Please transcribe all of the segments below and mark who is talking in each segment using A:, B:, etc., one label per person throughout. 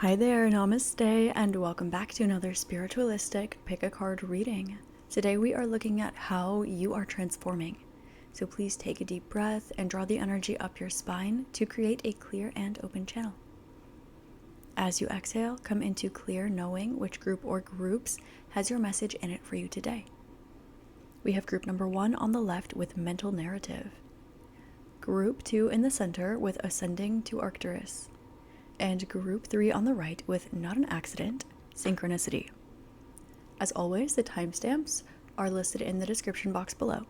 A: Hi there, namaste, and welcome back to another spiritualistic pick a card reading. Today we are looking at how you are transforming. So please take a deep breath and draw the energy up your spine to create a clear and open channel. As you exhale, come into clear knowing which group or groups has your message in it for you today. We have group number 1 on the left with mental narrative. Group 2 in the center with ascending to Arcturus. And group 3 on the right with not an accident, synchronicity. As always, the timestamps are listed in the description box below.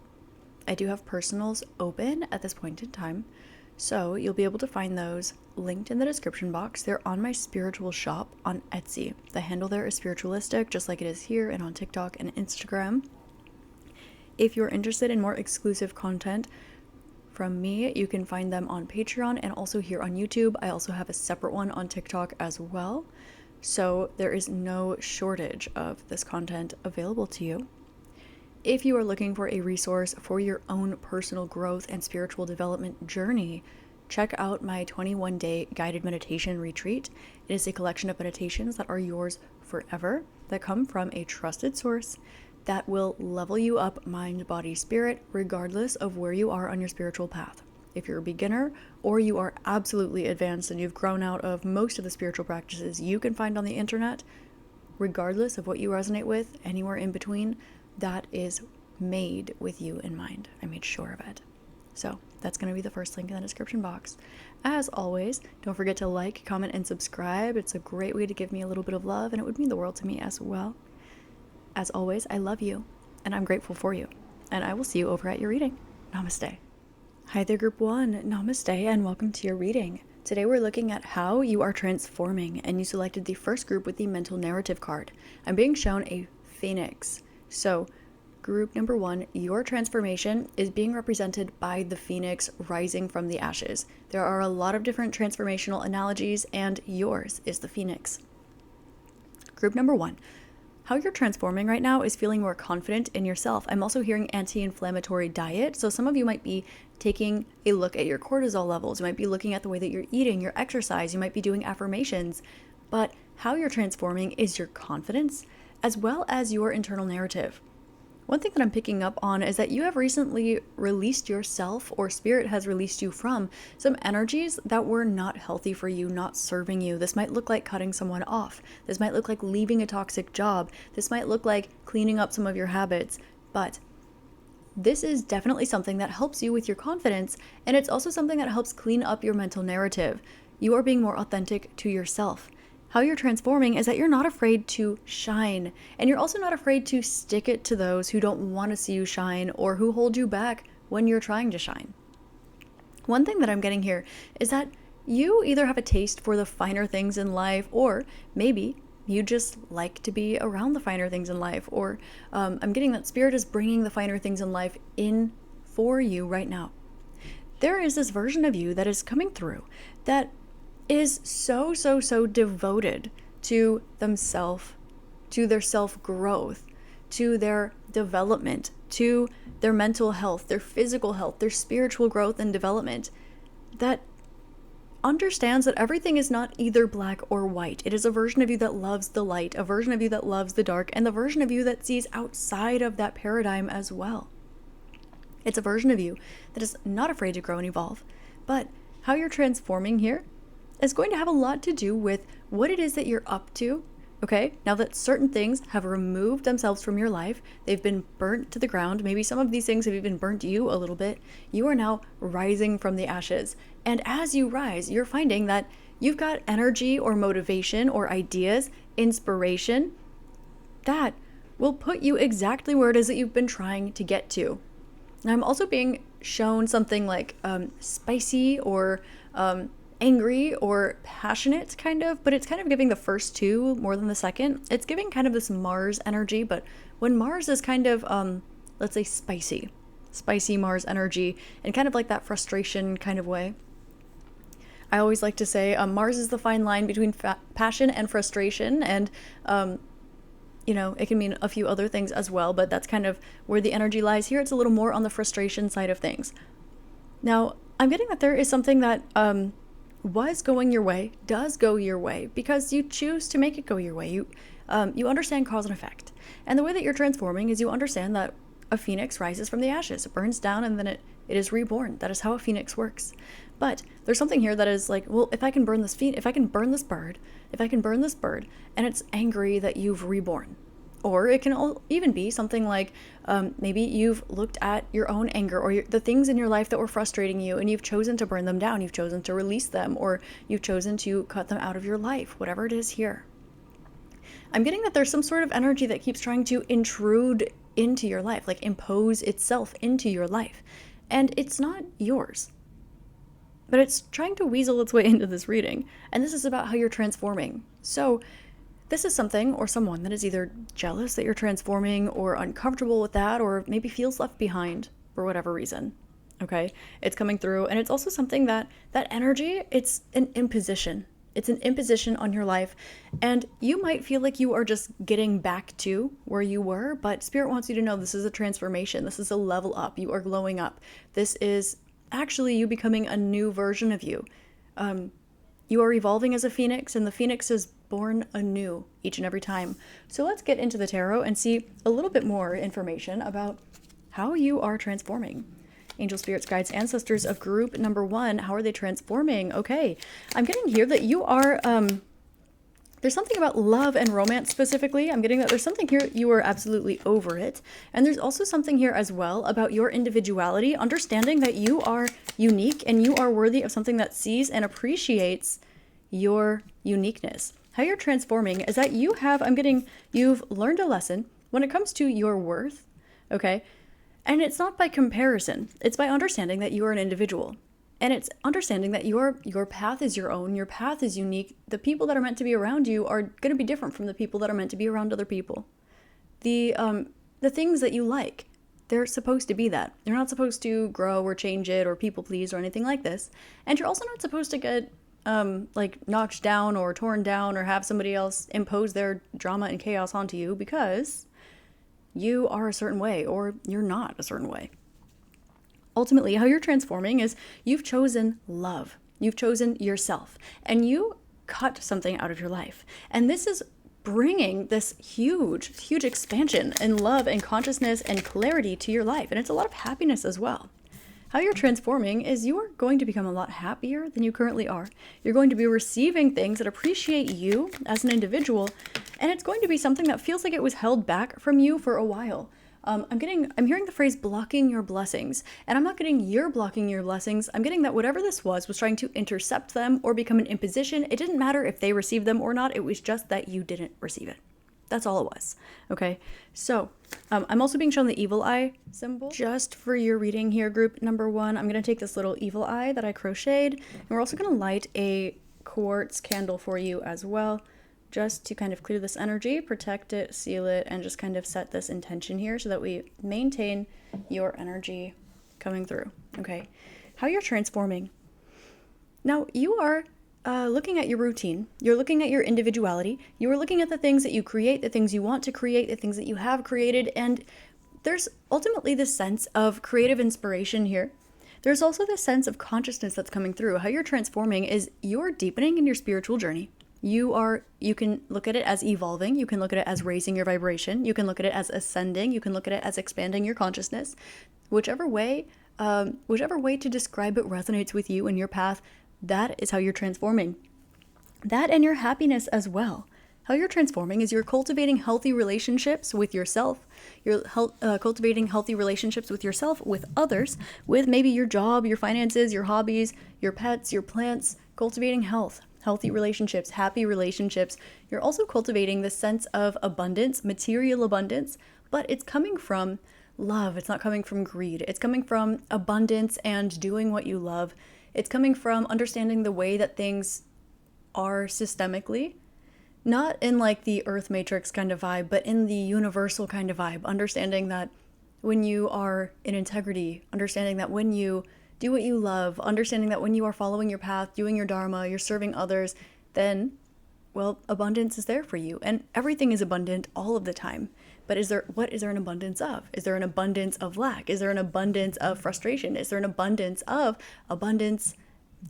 A: I do have personals open at this point in time, so you'll be able to find those linked in the description box. They're on my spiritual shop on Etsy. The handle there is Spiritualistik, just like it is here and on TikTok and Instagram. If you're interested in more exclusive content from me, you can find them on Patreon and also here on YouTube. I also have a separate one on TikTok as well. So there is no shortage of this content available to you. If you are looking for a resource for your own personal growth and spiritual development journey, check out my 21-day guided meditation retreat. It is a collection of meditations that are yours forever, that come from a trusted source that will level you up mind, body, spirit, regardless of where you are on your spiritual path. If you're a beginner or you are absolutely advanced and you've grown out of most of the spiritual practices you can find on the internet, regardless of what you resonate with, anywhere in between, that is made with you in mind. I made sure of it. So that's going to be the first link in the description box. As always, don't forget to like, comment, and subscribe. It's a great way to give me a little bit of love, and it would mean the world to me as well. As always, I love you, and I'm grateful for you, and I will see you over at your reading. Namaste. Hi there, Group 1. Namaste, and welcome to your reading. Today we're looking at how you are transforming, and you selected the first group with the mental narrative card. I'm being shown a phoenix. So, group number 1, your transformation is being represented by the phoenix rising from the ashes. There are a lot of different transformational analogies, and yours is the phoenix. Group number 1. How you're transforming right now is feeling more confident in yourself. I'm also hearing anti-inflammatory diet. So some of you might be taking a look at your cortisol levels. You might be looking at the way that you're eating, your exercise. You might be doing affirmations. But how you're transforming is your confidence as well as your internal narrative. One thing that I'm picking up on is that you have recently released yourself, or spirit has released you from some energies that were not healthy for you, not serving you. This might look like cutting someone off. This might look like leaving a toxic job. This might look like cleaning up some of your habits. But this is definitely something that helps you with your confidence, and it's also something that helps clean up your mental narrative. You are being more authentic to yourself. How you're transforming is that you're not afraid to shine, and you're also not afraid to stick it to those who don't want to see you shine or who hold you back when you're trying to shine. One thing that I'm getting here is that you either have a taste for the finer things in life, or maybe you just like to be around the finer things in life, or I'm getting that spirit is bringing the finer things in life in for you right now. There is this version of you that is coming through that is so devoted to themselves, to their self-growth, to their development, to their mental health, their physical health, their spiritual growth and development, that understands that everything is not either black or white. It is a version of you that loves the light, a version of you that loves the dark, and the version of you that sees outside of that paradigm as well. It's a version of you that is not afraid to grow and evolve, but how you're transforming here is going to have a lot to do with what it is that you're up to, okay? Now that certain things have removed themselves from your life, they've been burnt to the ground, maybe some of these things have even burnt you a little bit, you are now rising from the ashes. And as you rise, you're finding that you've got energy or motivation or ideas, inspiration, that will put you exactly where it is that you've been trying to get to. And I'm also being shown something like spicy or angry or passionate, kind of, but it's kind of giving the first two more than the second. It's giving kind of this Mars energy, but when Mars is kind of, let's say spicy Mars energy, and kind of like that frustration kind of way. I always like to say Mars is the fine line between passion and frustration, and it can mean a few other things as well, but that's kind of where the energy lies. Here it's a little more on the frustration side of things. Now, I'm getting that there is something that was going your way does go your way because you choose to make it go your way. You understand cause and effect. And the way that you're transforming is you understand that a phoenix rises from the ashes. It burns down and then it is reborn. That is how a phoenix works. But there's something here that is like, well, if I can burn this bird, and it's angry that you've reborn. Or it can even be something like maybe you've looked at your own anger or the things in your life that were frustrating you and you've chosen to burn them down. You've chosen to release them, or you've chosen to cut them out of your life, whatever it is here. I'm getting that there's some sort of energy that keeps trying to intrude into your life, like impose itself into your life. And it's not yours, but it's trying to weasel its way into this reading. And this is about how you're transforming. So this is something or someone that is either jealous that you're transforming or uncomfortable with that, or maybe feels left behind for whatever reason. Okay, it's coming through. And it's also something that energy, it's an imposition. It's an imposition on your life. And you might feel like you are just getting back to where you were, but Spirit wants you to know this is a transformation. This is a level up. You are glowing up. This is actually you becoming a new version of you. You are evolving as a phoenix, and the phoenix is born anew each and every time. So let's get into the tarot and see a little bit more information about how you are transforming. Angel, spirits, guides, ancestors of group number 1, how are they transforming? Okay, I'm getting here that you are, there's something about love and romance specifically. I'm getting that there's something here, you are absolutely over it. And there's also something here as well about your individuality, understanding that you are unique and you are worthy of something that sees and appreciates your uniqueness. How you're transforming is that you've learned a lesson when it comes to your worth, okay? And it's not by comparison. It's by understanding that you are an individual. And it's understanding that your path is your own. Your path is unique. The people that are meant to be around you are going to be different from the people that are meant to be around other people. The things that you like, they're supposed to be that. You're not supposed to grow or change it or people please or anything like this. And you're also not supposed to get knocked down or torn down or have somebody else impose their drama and chaos onto you because you are a certain way or you're not a certain way. Ultimately, how you're transforming is you've chosen love. You've chosen yourself and you cut something out of your life. And this is bringing this huge expansion in love and consciousness and clarity to your life. And it's a lot of happiness as well. How you're transforming is you are going to become a lot happier than you currently are. You're going to be receiving things that appreciate you as an individual, and it's going to be something that feels like it was held back from you for a while. I'm hearing the phrase blocking your blessings, and I'm not getting you're blocking your blessings. I'm getting that whatever this was trying to intercept them or become an imposition. It didn't matter if they received them or not. It was just that you didn't receive it. That's all it was. Okay. So I'm also being shown the evil eye symbol just for your reading here, group number 1. I'm going to take this little evil eye that I crocheted, and we're also going to light a quartz candle for you as well, just to kind of clear this energy, protect it, seal it, and just kind of set this intention here so that we maintain your energy coming through. Okay. How you're transforming. Now you are looking at your routine, you're looking at your individuality, you are looking at the things that you create, the things you want to create, the things that you have created, and there's ultimately this sense of creative inspiration here. There's also this sense of consciousness that's coming through. How you're transforming is you're deepening in your spiritual journey. You can look at it as evolving, you can look at it as raising your vibration, you can look at it as ascending, you can look at it as expanding your consciousness. Whichever way to describe it resonates with you and your path, that is how you're transforming. That and your happiness as well. How you're transforming is you're cultivating healthy relationships with yourself. You're cultivating healthy relationships with yourself, with others, with maybe your job, your finances, your hobbies, your pets, your plants, cultivating healthy relationships, happy relationships. You're also cultivating the sense of abundance, material abundance, but it's coming from love. It's not coming from greed. It's coming from abundance and doing what you love. It's coming from understanding the way that things are systemically, not in like the Earth Matrix kind of vibe, but in the universal kind of vibe. Understanding that when you are in integrity, understanding that when you do what you love, understanding that when you are following your path, doing your dharma, you're serving others, then, well, abundance is there for you. And everything is abundant all of the time. But what is there an abundance of? Is there an abundance of lack? Is there an abundance of frustration? Is there an abundance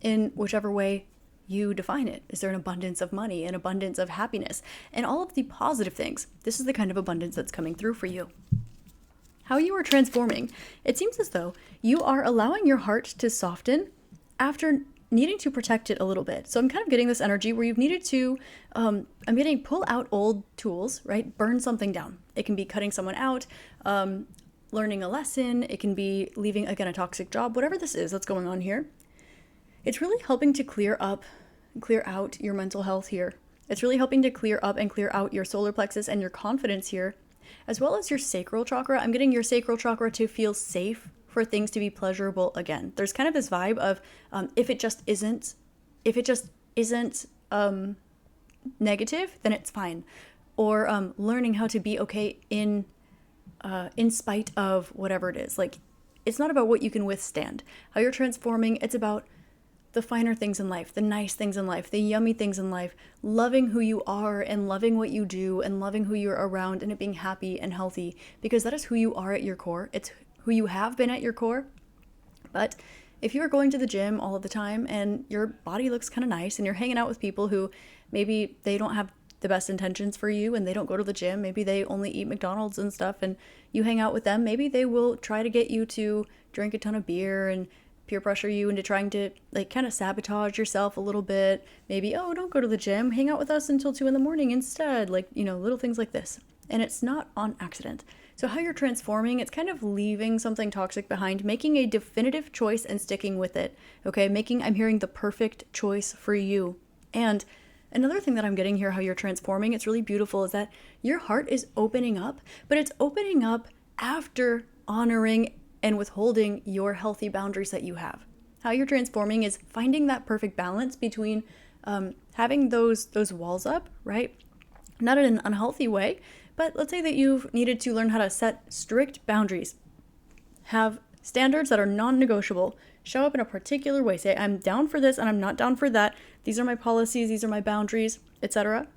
A: in whichever way you define it. Is there an abundance of money, an abundance of happiness, and all of the positive things? This is the kind of abundance that's coming through for you. How you are transforming. It seems as though you are allowing your heart to soften after needing to protect it a little bit. So I'm kind of getting this energy where you've needed to, I'm getting pull out old tools, right? Burn something down. It can be cutting someone out, learning a lesson. It can be leaving, again, a toxic job, whatever this is that's going on here. It's really helping to clear out your mental health here. It's really helping to clear up and clear out your solar plexus and your confidence here, as well as your sacral chakra. I'm getting your sacral chakra to feel safe for things to be pleasurable again. There's kind of this vibe of if it just isn't negative, then it's fine. Or learning how to be okay in spite of whatever it is. Like, it's not about what you can withstand. How you're transforming, it's about the finer things in life, the nice things in life, the yummy things in life, loving who you are and loving what you do and loving who you're around and it being happy and healthy, because that is who you are at your core. It's who you have been at your core. But if you are going to the gym all of the time and your body looks kind of nice and you're hanging out with people who maybe they don't have the best intentions for you and they don't go to the gym, maybe they only eat McDonald's and stuff, and you hang out with them, maybe they will try to get you to drink a ton of beer and peer pressure you into trying to like kind of sabotage yourself a little bit. Maybe, oh, don't go to the gym, hang out with us until 2 a.m. instead. Like, little things like this. And it's not on accident. So how you're transforming, it's kind of leaving something toxic behind, making a definitive choice and sticking with it. Okay, I'm hearing the perfect choice for you. And another thing that I'm getting here, how you're transforming, it's really beautiful, is that your heart is opening up, but it's opening up after honoring and withholding your healthy boundaries that you have. How you're transforming is finding that perfect balance between having those walls up, right? Not in an unhealthy way, but let's say that you've needed to learn how to set strict boundaries, have standards that are non-negotiable, show up in a particular way, say I'm down for this and I'm not down for that, these are my policies, these are my boundaries, etc.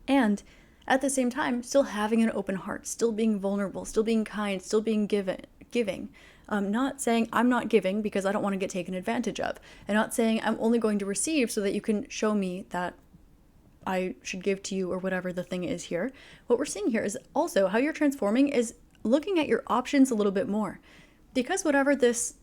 A: And at the same time, still having an open heart, still being vulnerable, still being kind, still being giving. Not saying I'm not giving because I don't want to get taken advantage of, and not saying I'm only going to receive so that you can show me that I should give to you or whatever the thing is here. What we're seeing here is also how you're transforming is looking at your options a little bit more, because whatever this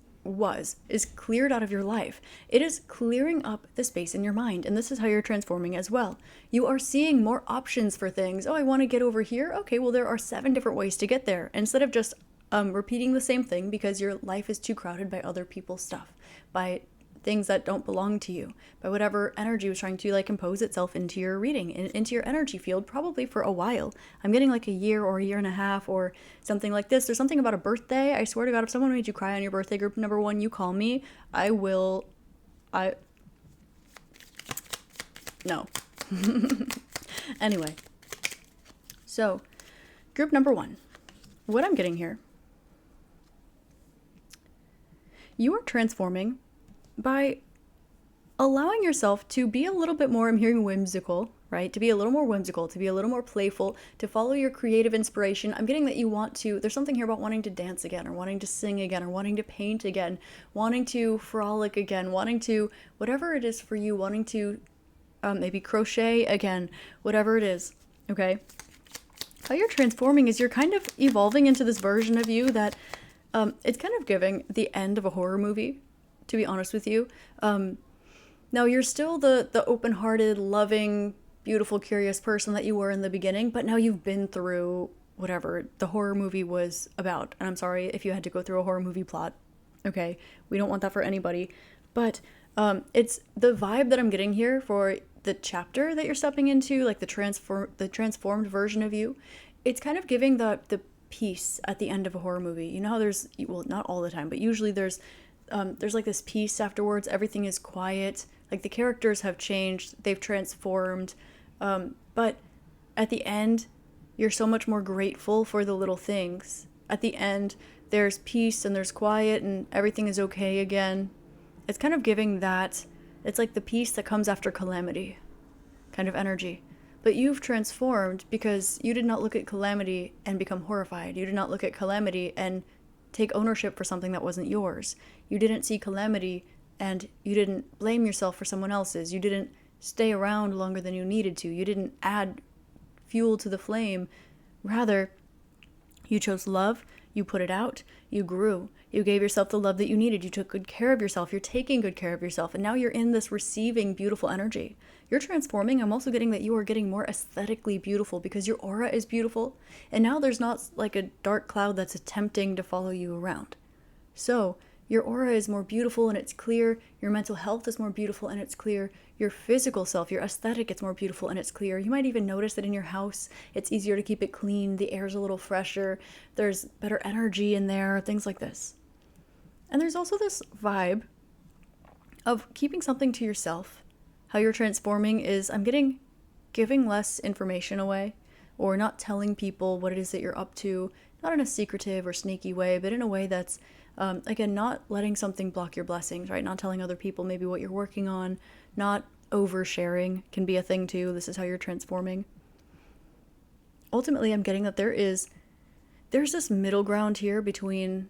A: is cleared out of your life. It is clearing up the space in your mind, and this is how you're transforming as well. You are seeing more options for things. Oh, I want to get over here. Okay, well, there are 7 different ways to get there, instead of just repeating the same thing because your life is too crowded by other people's stuff, by things that don't belong to you, by whatever energy was trying to impose itself into your reading and into your energy field, probably for a while. I'm getting like a year or a year and a half or something like this. There's something about a birthday. I swear to God, if someone made you cry on your birthday, group number 1, you call me. No. Anyway. So, group number 1. What I'm getting here. You are transforming by allowing yourself to be a little bit more, I'm hearing whimsical, right? To be a little more whimsical, to be a little more playful, to follow your creative inspiration. I'm getting that you want to, there's something here about wanting to dance again, or wanting to sing again, or wanting to paint again, wanting to frolic again, wanting to, whatever it is for you, wanting to maybe crochet again, whatever it is, okay? How you're transforming is you're kind of evolving into this version of you that it's kind of giving the end of a horror movie, to be honest with you. Now, you're still the open-hearted, loving, beautiful, curious person that you were in the beginning, but now you've been through whatever the horror movie was about. And I'm sorry if you had to go through a horror movie plot. Okay, we don't want that for anybody. But it's the vibe that I'm getting here for the chapter that you're stepping into, like the transformed version of you. It's kind of giving the peace at the end of a horror movie. You know how there's, well, not all the time, but usually there's like this peace afterwards. Everything is quiet. Like the characters have changed. They've transformed. But at the end, you're so much more grateful for the little things. At the end, there's peace and there's quiet and everything is okay again. It's kind of giving that, it's like the peace that comes after calamity kind of energy. But you've transformed because you did not look at calamity and become horrified. You did not look at calamity and take ownership for something that wasn't yours. You didn't see calamity and you didn't blame yourself for someone else's. You didn't stay around longer than you needed to. You didn't add fuel to the flame. Rather, you chose love, you put it out, you grew, you gave yourself the love that you needed, you took good care of yourself, you're taking good care of yourself, and now you're in this receiving beautiful energy. You're transforming. I'm also getting that you are getting more aesthetically beautiful because your aura is beautiful, and now there's not like a dark cloud that's attempting to follow you around. So your aura is more beautiful and it's clear. Your mental health is more beautiful and it's clear. Your physical self, your aesthetic, it's more beautiful and it's clear. You might even notice that in your house, it's easier to keep it clean. The air's a little fresher. There's better energy in there, things like this. And there's also this vibe of keeping something to yourself. How you're transforming is giving less information away, or not telling people what it is that you're up to, not in a secretive or sneaky way, but in a way that's again, not letting something block your blessings, right? Not telling other people maybe what you're working on, not oversharing can be a thing too. This is how you're transforming. Ultimately, I'm getting that there's this middle ground here between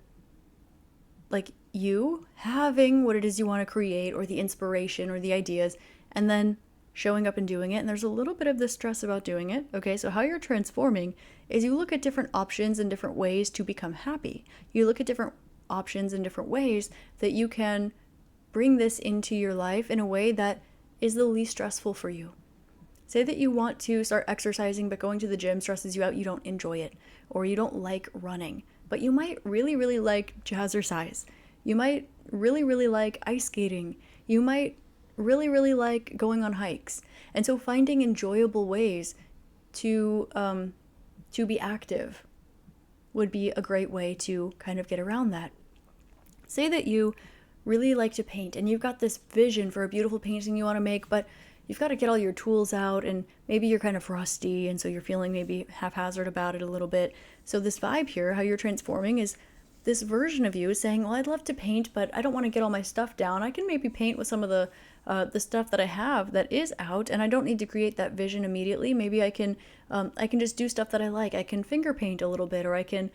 A: like you having what it is you want to create, or the inspiration or the ideas, and then showing up and doing it. And there's a little bit of the stress about doing it. Okay, so how you're transforming is you look at different options and different ways to become happy. You look at different options in different ways that you can bring this into your life in a way that is the least stressful for you. Say that you want to start exercising, but going to the gym stresses you out, you don't enjoy it, or you don't like running, but you might really, really like jazzercise. You might really, really like ice skating. You might really, really like going on hikes. And so finding enjoyable ways to be active would be a great way to kind of get around that. Say that you really like to paint and you've got this vision for a beautiful painting you want to make, but you've got to get all your tools out and maybe you're kind of rusty and so you're feeling maybe haphazard about it a little bit. So this vibe here, how you're transforming, is this version of you is saying, well, I'd love to paint, but I don't want to get all my stuff down. I can maybe paint with some of the stuff that I have that is out, and I don't need to create that vision immediately. Maybe I can just do stuff that I like. I can finger paint a little bit, or I can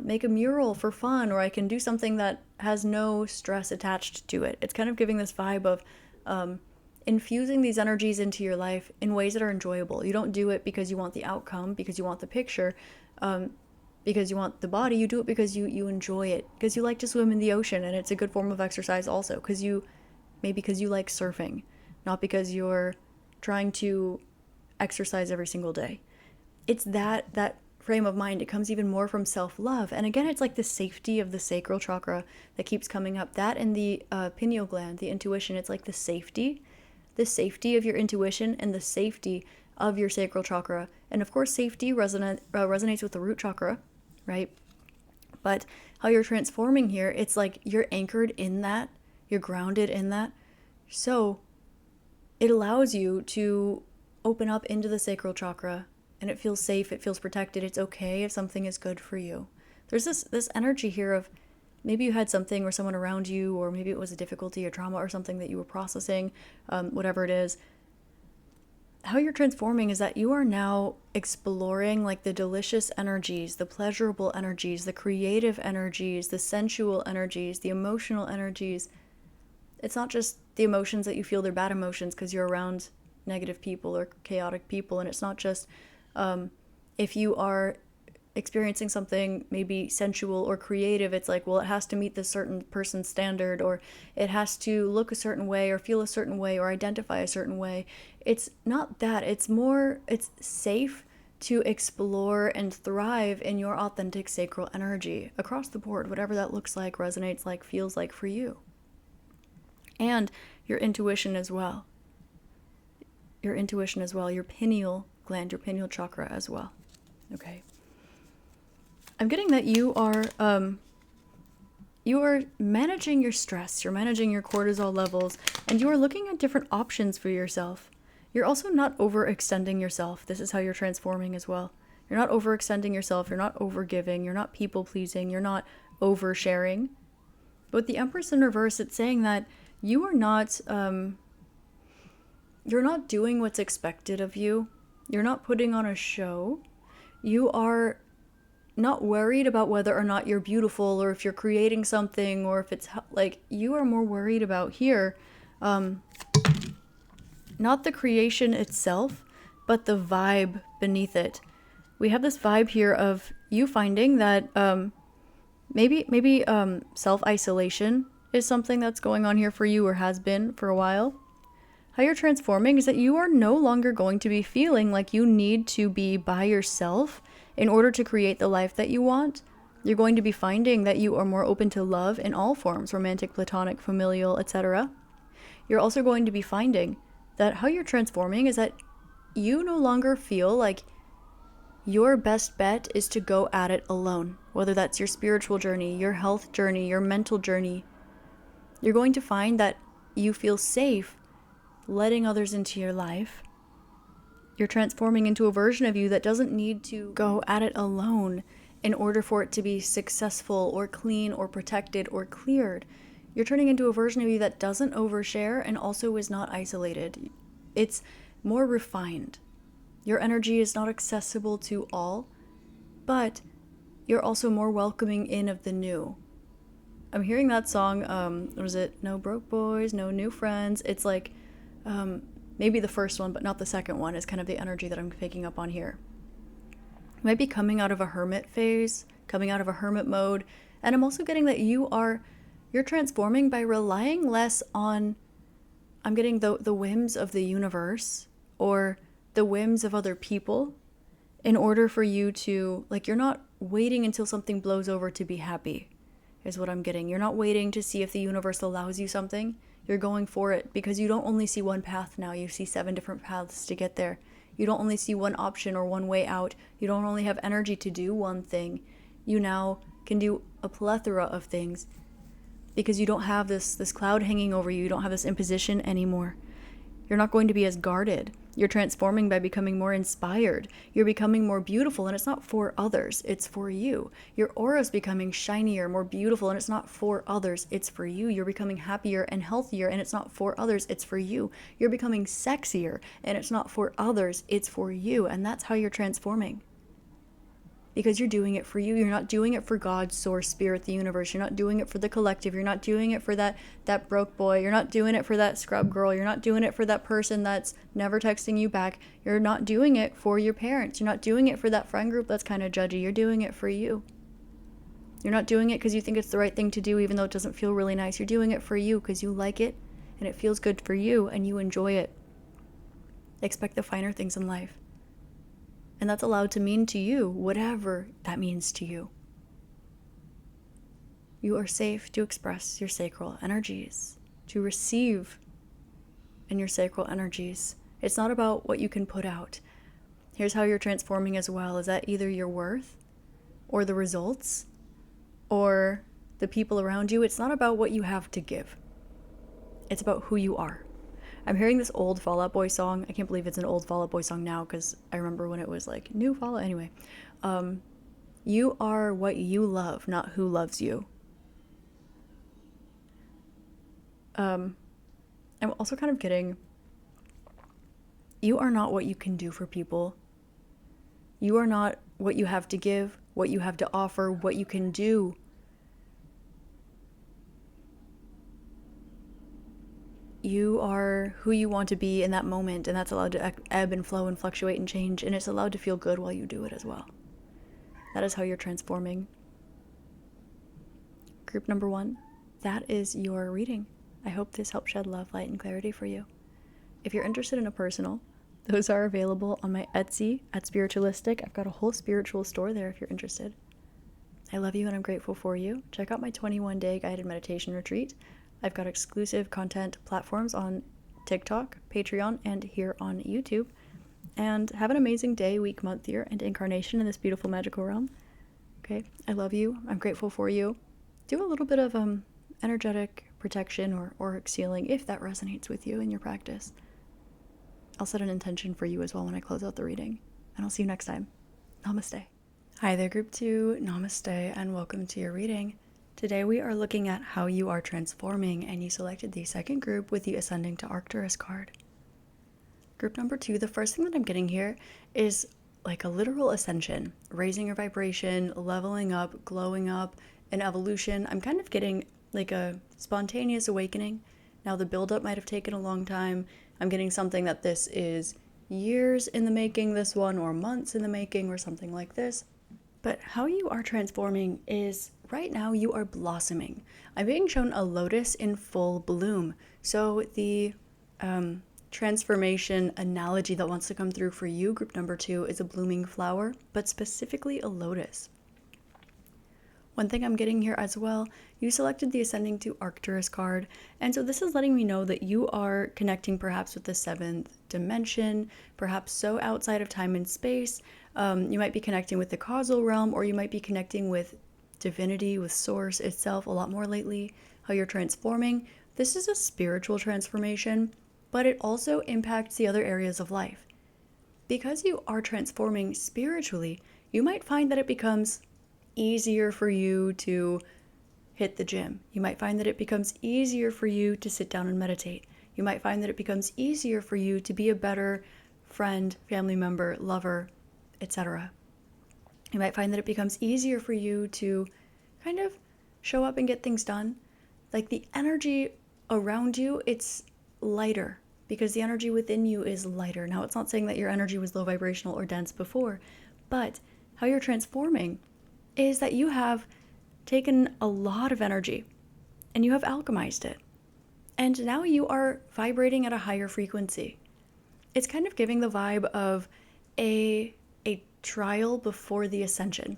A: make a mural for fun, or I can do something that has no stress attached to it. It's kind of giving this vibe of infusing these energies into your life in ways that are enjoyable. You don't do it because you want the outcome, because you want the picture, because you want the body. You do it because you enjoy it, because you like to swim in the ocean, and it's a good form of exercise also, because you like surfing, not because you're trying to exercise every single day. It's that frame of mind. It comes even more from self-love. And again, it's like the safety of the sacral chakra that keeps coming up. That and the pineal gland, the intuition, it's like the safety of your intuition and the safety of your sacral chakra. And of course, safety resonates with the root chakra, right? But how you're transforming here, it's like you're anchored in that, you're grounded in that. So it allows you to open up into the sacral chakra, and it feels safe, it feels protected. It's okay if something is good for you. There's this energy here of maybe you had something or someone around you, or maybe it was a difficulty or trauma or something that you were processing, whatever it is. How you're transforming is that you are now exploring like the delicious energies, the pleasurable energies, the creative energies, the sensual energies, the emotional energies. It's not just the emotions that you feel, they're bad emotions because you're around negative people or chaotic people. And it's not just if you are experiencing something maybe sensual or creative, it's like, well, it has to meet this certain person's standard, or it has to look a certain way or feel a certain way or identify a certain way. It's not that. It's more, it's safe to explore and thrive in your authentic sacral energy across the board, whatever that looks like, resonates like, feels like for you. And your intuition as well. Your pineal gland, your pineal chakra as well. Okay. I'm getting that you are managing your stress, you're managing your cortisol levels, and you are looking at different options for yourself. You're also not overextending yourself. This is how you're transforming as well. You're not overextending yourself, you're not overgiving, you're not people-pleasing, you're not oversharing. But with the Empress in reverse, it's saying that you are not you're not doing what's expected of you. You're not putting on a show. You are not worried about whether or not you're beautiful or if you're creating something or if it's like you are more worried about here, not the creation itself, but the vibe beneath it. We have this vibe here of you finding that maybe self-isolation is something that's going on here for you or has been for a while. How you're transforming is that you are no longer going to be feeling like you need to be by yourself in order to create the life that you want. You're going to be finding that you are more open to love in all forms, romantic, platonic, familial, etc. You're also going to be finding that how you're transforming is that you no longer feel like your best bet is to go at it alone, whether that's your spiritual journey, your health journey, your mental journey. You're going to find that you feel safe letting others into your life. You're transforming into a version of you that doesn't need to go at it alone in order for it to be successful or clean or protected or cleared. You're turning into a version of you that doesn't overshare and also is not isolated. It's more refined. Your energy is not accessible to all, but you're also more welcoming in of the new. I'm hearing that song, was it No Broke Boys, No New Friends? It's like, maybe the first one, but not the second one, is kind of the energy that I'm picking up on here. You might be coming out of a hermit phase, coming out of a hermit mode, and I'm also getting that you're transforming by relying less on, I'm getting the whims of the universe or the whims of other people in order for you to, like, you're not waiting until something blows over to be happy, is what I'm getting. You're not waiting to see if the universe allows you something. You're going for it because you don't only see one path now. You see 7 different paths to get there. You don't only see one option or one way out. You don't only have energy to do one thing. You now can do a plethora of things because you don't have this cloud hanging over you. You don't have this imposition anymore. You're not going to be as guarded. You're transforming by becoming more inspired. You're becoming more beautiful, and it's not for others, it's for you. Your aura's becoming shinier, more beautiful, and it's not for others, it's for you. You're becoming happier and healthier, and it's not for others, it's for you. You're becoming sexier, and it's not for others, it's for you. And that's how you're transforming. Because you're doing it for you. You're not doing it for God, source, spirit, the universe. You're not doing it for the collective. You're not doing it for that broke boy. You're not doing it for that scrub girl. You're not doing it for that person that's never texting you back. You're not doing it for your parents. You're not doing it for that friend group that's kind of judgy. You're doing it for you. You're not doing it because you think it's the right thing to do even though it doesn't feel really nice. You're doing it for you because you like it and it feels good for you and you enjoy it. Expect the finer things in life. And that's allowed to mean to you whatever that means to you. You are safe to express your sacral energies, to receive in your sacral energies. It's not about what you can put out. Here's how you're transforming as well, is that either your worth or the results or the people around you. It's not about what you have to give. It's about who you are. I'm hearing this old Fall Out Boy song. I can't believe it's an old Fall Out Boy song now because I remember when it was like new Fall Out. Anyway, you are what you love, not who loves you. I'm also kind of getting, you are not what you can do for people. You are not what you have to give, what you have to offer, what you can do. You are who you want to be in that moment, and that's allowed to ebb and flow and fluctuate and change, and it's allowed to feel good while you do it as well. That is how you're transforming. Group number 1, that is your reading. I hope this helped shed love, light, and clarity for you. If you're interested in a personal, those are available on my Etsy at Spiritualistik. I've got a whole spiritual store there if you're interested. I love you and I'm grateful for you. Check out my 21-day guided meditation retreat. I've got exclusive content platforms on TikTok, Patreon, and here on YouTube. And have an amazing day, week, month, year, and incarnation in this beautiful magical realm. Okay, I love you. I'm grateful for you. Do a little bit of energetic protection or auric sealing if that resonates with you in your practice. I'll set an intention for you as well when I close out the reading. And I'll see you next time. Namaste. Hi there, Group 2. Namaste, and welcome to your reading. Today we are looking at how you are transforming, and you selected the second group with the Ascending to Arcturus card. Group number 2, the first thing that I'm getting here is like a literal ascension, raising your vibration, leveling up, glowing up, an evolution. I'm kind of getting like a spontaneous awakening. Now the buildup might have taken a long time. I'm getting something that this is years in the making, this one, or months in the making, or something like this. But how you are transforming is right now you are blossoming. I'm being shown a lotus in full bloom. So the transformation analogy that wants to come through for you, group number 2, is a blooming flower, but specifically a lotus. One thing I'm getting here as well, you selected the Ascending to Arcturus card, and so this is letting me know that you are connecting perhaps with the 7th dimension, perhaps so outside of time and space. You might be connecting with the causal realm, or you might be connecting with divinity, with source itself a lot more lately, how you're transforming. This is a spiritual transformation, but it also impacts the other areas of life. Because you are transforming spiritually, you might find that it becomes easier for you to hit the gym. You might find that it becomes easier for you to sit down and meditate. You might find that it becomes easier for you to be a better friend, family member, lover, etc. You might find that it becomes easier for you to kind of show up and get things done. Like the energy around you, it's lighter because the energy within you is lighter. Now, it's not saying that your energy was low vibrational or dense before, but how you're transforming is that you have taken a lot of energy and you have alchemized it. And now you are vibrating at a higher frequency. It's kind of giving the vibe of a trial before the ascension.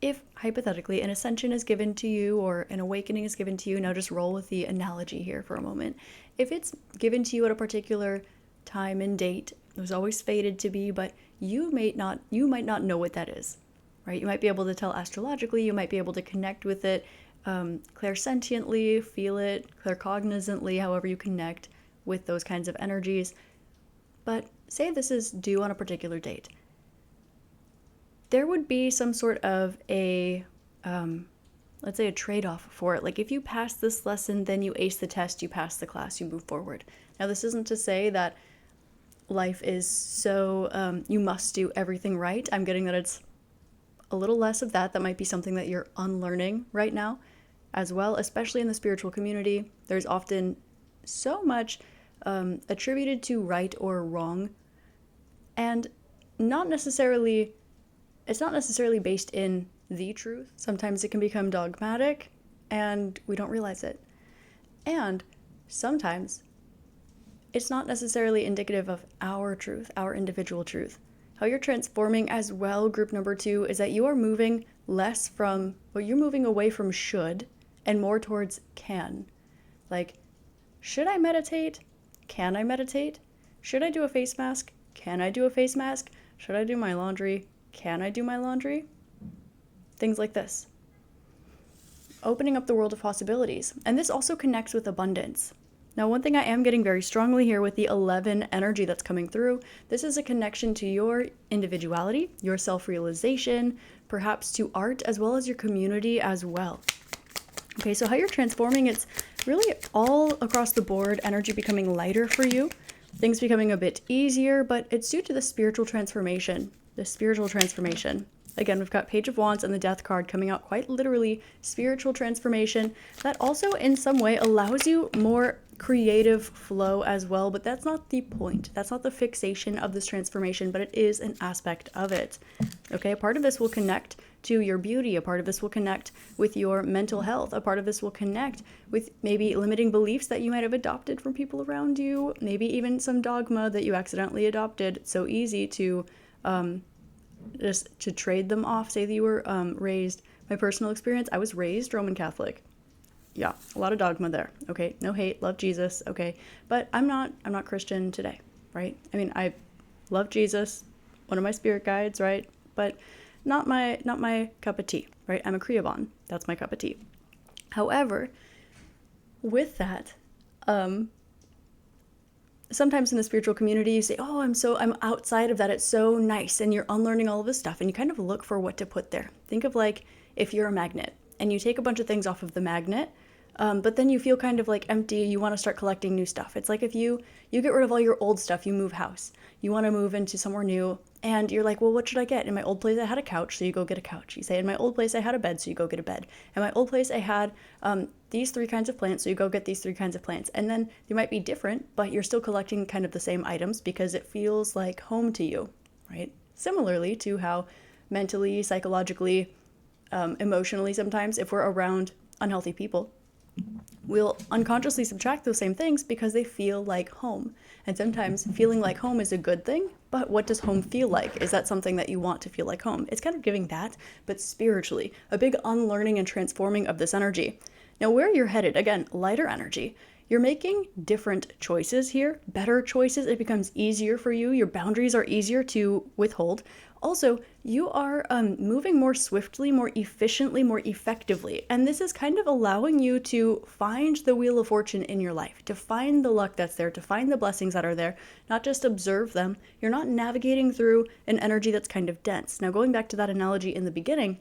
A: If hypothetically an ascension is given to you or an awakening is given to you, now just roll with the analogy here for a moment. If it's given to you at a particular time and date, it was always fated to be, but you might not know what that is. Right? You might be able to tell astrologically, you might be able to connect with it clairsentiently, feel it, claircognizantly, however you connect with those kinds of energies. But say this is due on a particular date. There would be some sort of a, let's say a trade-off for it. Like if you pass this lesson, then you ace the test, you pass the class, you move forward. Now this isn't to say that life is so, you must do everything right. I'm getting that it's a little less of that. That might be something that you're unlearning right now as well, especially in the spiritual community. There's often so much attributed to right or wrong, and it's not necessarily based in the truth. Sometimes it can become dogmatic and we don't realize it. And sometimes it's not necessarily indicative of our truth, our individual truth. How you're transforming as well, group number 2, is that you are moving you're moving away from should and more towards can. Like, should I meditate? Can I meditate? Should I do a face mask? Can I do a face mask? Should I do my laundry? Can I do my laundry? Things like this. Opening up the world of possibilities. And this also connects with abundance. Now, one thing I am getting very strongly here with the 11 energy that's coming through, this is a connection to your individuality, your self-realization, perhaps to art, as well as your community as well. Okay, so how you're transforming, it's really all across the board, energy becoming lighter for you, things becoming a bit easier, but it's due to the spiritual transformation. Again, we've got Page of Wands and the Death card coming out, quite literally spiritual transformation that also in some way allows you more creative flow as well, but that's not the point. That's not the fixation of this transformation, but it is an aspect of it. Okay, a part of this will connect to your beauty, a part of this will connect with your mental health, a part of this will connect with maybe limiting beliefs that you might have adopted from people around you, maybe even some dogma that you accidentally adopted. It's so easy to just to trade them off. Say that you were raised, my personal experience, I was raised Roman Catholic. Yeah, a lot of dogma there. Okay, no hate, love Jesus. Okay, but I'm not Christian today, right? I mean, I love Jesus, one of my spirit guides, right? But not my cup of tea, right? I'm a Kriyavan. That's my cup of tea. However, with that, sometimes in the spiritual community, you say, oh, I'm outside of that. It's so nice. And you're unlearning all of this stuff. And you kind of look for what to put there. Think of like if you're a magnet and you take a bunch of things off of the magnet, but then you feel kind of like empty. You want to start collecting new stuff. It's like if you get rid of all your old stuff, you move house. you want to move into somewhere new, and you're like, well, what should I get? In my old place, I had a couch, so you go get a couch. You say, in my old place, I had a bed, so you go get a bed. In my old place, I had these 3 kinds of plants, so you go get these 3 kinds of plants. And then they might be different, but you're still collecting kind of the same items because it feels like home to you, right? Similarly to how mentally, psychologically, emotionally sometimes, if we're around unhealthy people, we'll unconsciously subtract those same things because they feel like home. And sometimes feeling like home is a good thing, but what does home feel like? Is that something that you want to feel like home? It's kind of giving that, but spiritually, a big unlearning and transforming of this energy. Now, where you're headed, again, lighter energy. You're making different choices here, better choices. It becomes easier for you. Your boundaries are easier to withhold. Also, you are moving more swiftly, more efficiently, more effectively. And this is kind of allowing you to find the wheel of fortune in your life, to find the luck that's there, to find the blessings that are there, not just observe them. You're not navigating through an energy that's kind of dense. Now, going back to that analogy in the beginning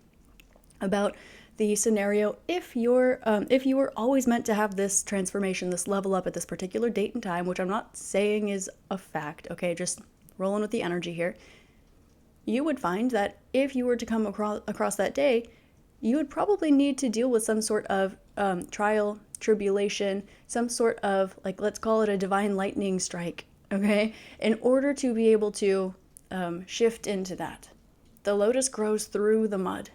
A: about the scenario, if you were always meant to have this transformation, this level up at this particular date and time, which I'm not saying is a fact, okay, just rolling with the energy here, you would find that if you were to come across that day, you would probably need to deal with some sort of trial, tribulation, some sort of, like, let's call it a divine lightning strike, okay, in order to be able to shift into that. The lotus grows through the mud.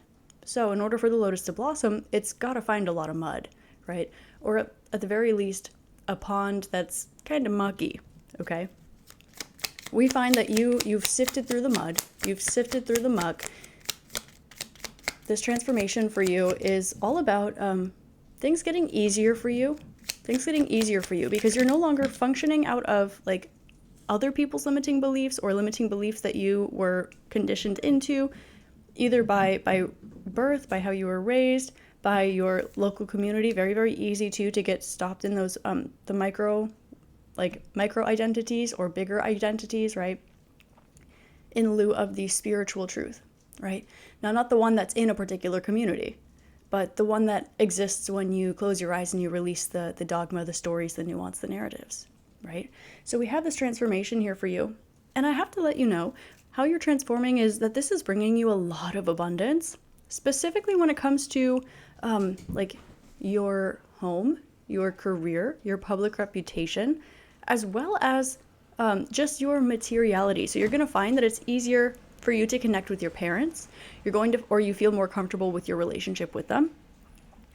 A: So in order for the lotus to blossom, it's got to find a lot of mud, right? Or at the very least, a pond that's kind of mucky, okay? We find that you've sifted through the mud, you've sifted through the muck. This transformation for you is all about things getting easier for you. Things getting easier for you because you're no longer functioning out of like other people's limiting beliefs or limiting beliefs that you were conditioned into, either by birth, by how you were raised, by your local community. Very, very easy to get stopped in those the micro identities or bigger identities, right? In lieu of the spiritual truth, right? Now, not the one that's in a particular community, but the one that exists when you close your eyes and you release the dogma, the stories, the nuance, the narratives, right? So we have this transformation here for you. And I have to let you know how you're transforming is that this is bringing you a lot of abundance, specifically when it comes to like your home, your career, your public reputation, as well as just your materiality. So you're going to find that it's easier for you to connect with your parents. Or you feel more comfortable with your relationship with them.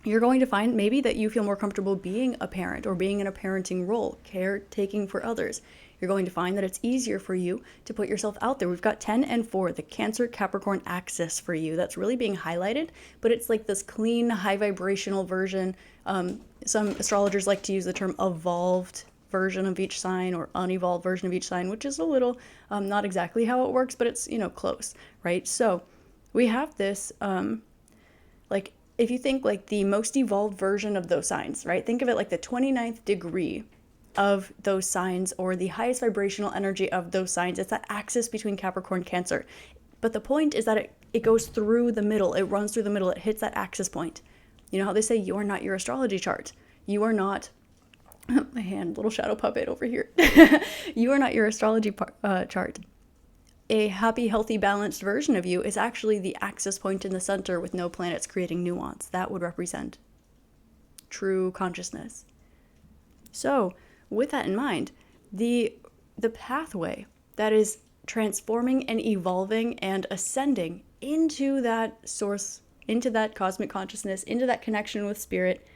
A: You're going to find maybe that you feel more comfortable being a parent or being in a parenting role, caretaking for others. You're going to find that it's easier for you to put yourself out there. We've got 10 and 4, the Cancer Capricorn axis for you. That's really being highlighted, but it's like this clean, high vibrational version. Some astrologers like to use the term evolved version of each sign or unevolved version of each sign, which is a little not exactly how it works, but it's, close, right? So we have this, like, if you think like the most evolved version of those signs, right? Think of it like the 29th degree of those signs or the highest vibrational energy of those signs. It's that axis between Capricorn and Cancer. But the point is that it goes through the middle. It runs through the middle. It hits that axis point. You know how they say you are not your astrology chart. You are not, my hand, little shadow puppet over here. You are not your astrology chart. A happy, healthy, balanced version of you is actually the axis point in the center with no planets creating nuance. That would represent true consciousness. So, with that in mind, the pathway that is transforming and evolving and ascending into that source, into that cosmic consciousness, into that connection with spirit,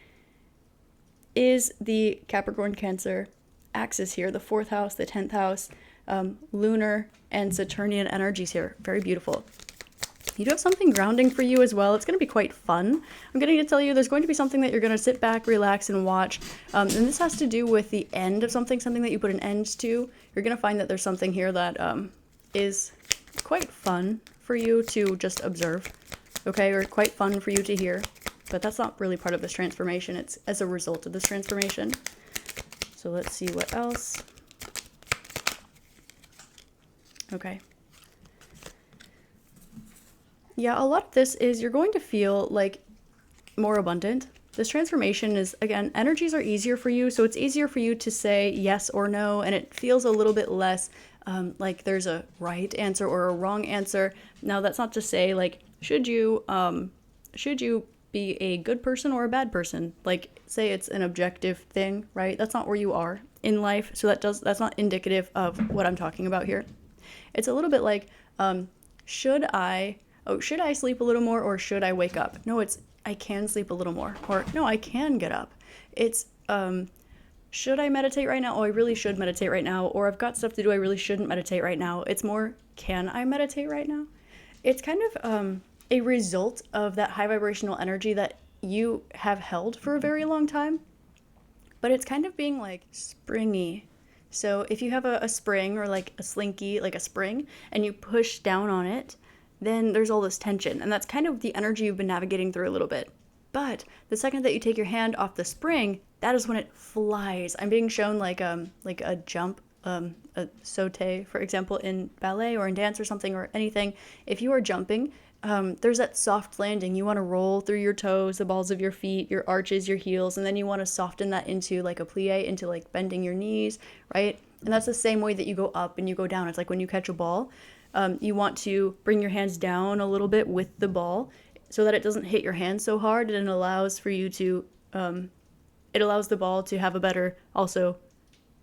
A: is the Capricorn Cancer axis here, the 4th house, the 10th house, lunar and Saturnian energies here. Very beautiful. You do have something grounding for you as well. It's going to be quite fun. I'm going to tell you there's going to be something that you're going to sit back, relax, and watch. And this has to do with the end of something that you put an end to. You're going to find that there's something here that is quite fun for you to just observe, okay, or quite fun for you to hear. But that's not really part of this transformation. It's as a result of this transformation. So let's see what else. Okay. Yeah, a lot of this is you're going to feel like more abundant. This transformation is, again, energies are easier for you, so it's easier for you to say yes or no, and it feels a little bit less like there's a right answer or a wrong answer. Now that's not to say like, should you be a good person or a bad person? Like, say it's an objective thing, right? That's not where you are in life. So that's not indicative of what I'm talking about here. It's a little bit like, should I sleep a little more or should I wake up? No, it's I can sleep a little more, or no, I can get up. It's should I meditate right now? Oh, I really should meditate right now. Or I've got stuff to do, I really shouldn't meditate right now. It's more, can I meditate right now? It's kind of a result of that high vibrational energy that you have held for a very long time. But it's kind of being like springy. So if you have a spring or like a slinky, like a spring, and you push down on it, then there's all this tension. And that's kind of the energy you've been navigating through a little bit. But the second that you take your hand off the spring, that is when it flies. I'm being shown like a jump, a saute, for example, in ballet or in dance or something or anything. If you are jumping, there's that soft landing. You want to roll through your toes, the balls of your feet, your arches, your heels, and then you want to soften that into like a plie, into like bending your knees, right? And that's the same way that you go up and you go down. It's like when you catch a ball, you want to bring your hands down a little bit with the ball so that it doesn't hit your hand so hard, and it allows for you to, it allows the ball to have a better also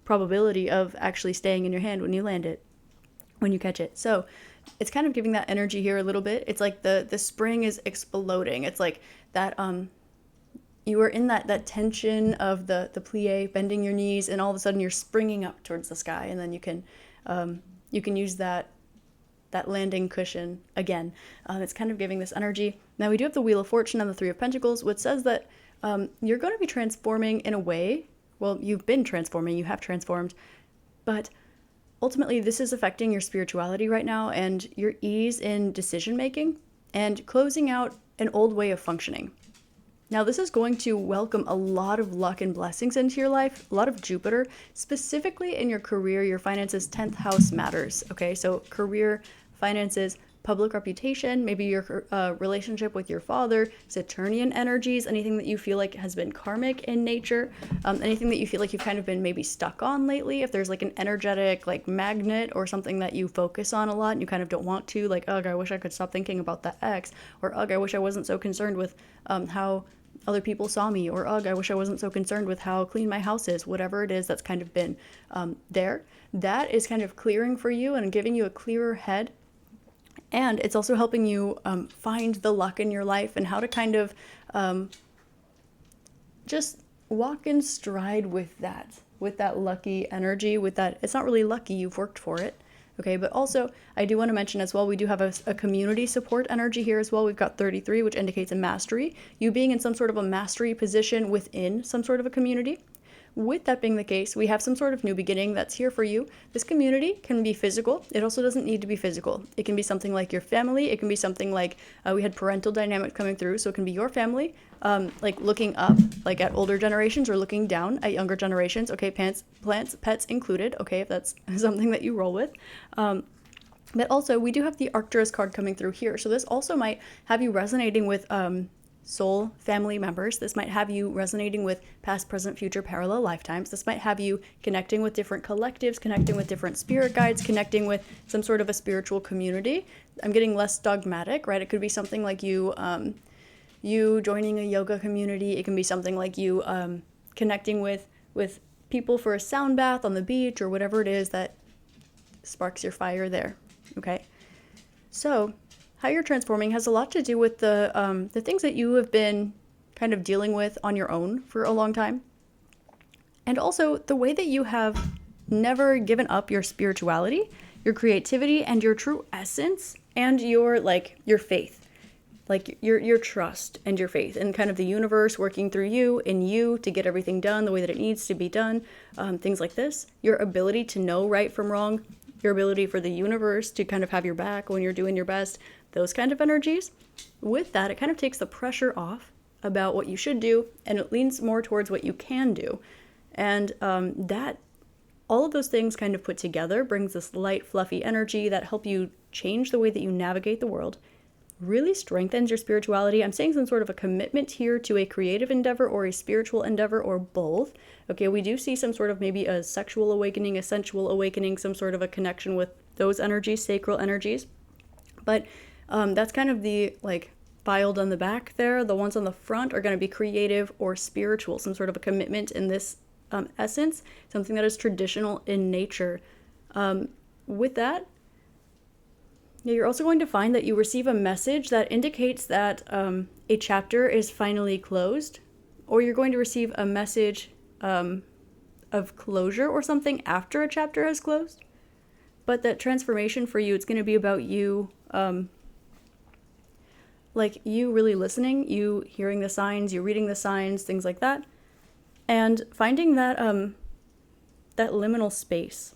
A: probability of actually staying in your hand when you land it, when you catch it. So it's kind of giving that energy here a little bit. It's like the spring is exploding. It's like that you are in that tension of the plie, bending your knees, and all of a sudden you're springing up towards the sky, and then you can use that landing cushion again. It's kind of giving this energy. Now we do have the Wheel of Fortune and the Three of Pentacles, which says that you're going to be transforming in a way. Well, you've been transforming, you have transformed, but ultimately this is affecting your spirituality right now and your ease in decision making and closing out an old way of functioning. Now this is going to welcome a lot of luck and blessings into your life, a lot of Jupiter, specifically in your career, your finances. 10th house matters, okay? So career, finances, public reputation, maybe your relationship with your father, Saturnian energies, anything that you feel like has been karmic in nature, anything that you feel like you've kind of been maybe stuck on lately. If there's like an energetic like magnet or something that you focus on a lot and you kind of don't want to, like, ugh, I wish I could stop thinking about that ex, or ugh, I wish I wasn't so concerned with how other people saw me, or ugh, I wish I wasn't so concerned with how clean my house is. Whatever it is that's kind of been there, that is kind of clearing for you and giving you a clearer head. And it's also helping you find the luck in your life and how to kind of just walk in stride with that lucky energy, with that. It's not really lucky, you've worked for it. Okay, but also I do want to mention as well, we do have a community support energy here as well. We've got 33, which indicates a mastery, you being in some sort of a mastery position within some sort of a community. With that being the case, we have some sort of new beginning that's here for you. This community can be physical. It also doesn't need to be physical. It can be something like your family. It can be something like we had parental dynamics coming through. So it can be your family, like looking up, like at older generations, or looking down at younger generations. Okay, plants, pets included. Okay, if that's something that you roll with. But also, we do have the Arcturus card coming through here. So this also might have you resonating with soul family members. This might have you resonating with past, present, future parallel lifetimes. This might have you connecting with different collectives, connecting with different spirit guides, connecting with some sort of a spiritual community. I'm getting less dogmatic, right? It could be something like you joining a yoga community. It can be something like you connecting with people for a sound bath on the beach, or whatever it is that sparks your fire there. Okay, so how you're transforming has a lot to do with the things that you have been kind of dealing with on your own for a long time. And also the way that you have never given up your spirituality, your creativity, and your true essence, and your faith, like your trust and your faith, and kind of the universe working through you and you to get everything done the way that it needs to be done. Things like this, your ability to know right from wrong, your ability for the universe to kind of have your back when you're doing your best, those kind of energies. With that, it kind of takes the pressure off about what you should do, and it leans more towards what you can do. And that, all of those things kind of put together brings this light, fluffy energy that help you change the way that you navigate the world, really strengthens your spirituality. I'm saying some sort of a commitment here to a creative endeavor or a spiritual endeavor or both. Okay, we do see some sort of maybe a sexual awakening, a sensual awakening, some sort of a connection with those energies, sacral energies. But that's kind of the like filed on the back there. The ones on the front are going to be creative or spiritual, some sort of a commitment in this essence, something that is traditional in nature. With that, you're also going to find that you receive a message that indicates that a chapter is finally closed, or you're going to receive a message of closure or something after a chapter has closed. But that transformation for you, it's going to be about you, like you really listening, you hearing the signs, you reading the signs, things like that, and finding that that liminal space.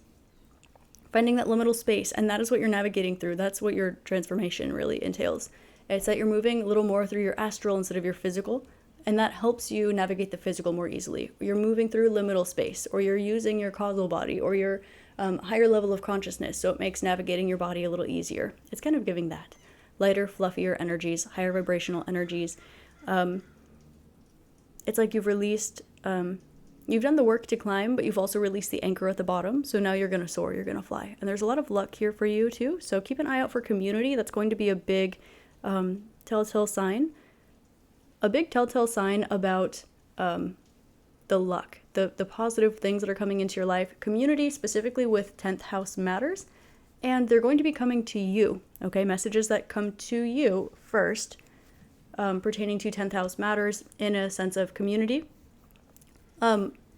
A: Finding that liminal space, and that is what you're navigating through. That's what your transformation really entails. It's that you're moving a little more through your astral instead of your physical, and that helps you navigate the physical more easily. You're moving through liminal space, or you're using your causal body, or your higher level of consciousness, so it makes navigating your body a little easier. It's kind of giving that. Lighter, fluffier energies, higher vibrational energies. It's like you've released... You've done the work to climb, but you've also released the anchor at the bottom. So now you're going to soar, you're going to fly. And there's a lot of luck here for you too. So keep an eye out for community. That's going to be a big telltale sign. A big telltale sign about the luck, the positive things that are coming into your life. Community, specifically with 10th house matters. And they're going to be coming to you, okay? Messages that come to you first, pertaining to 10th house matters in a sense of community.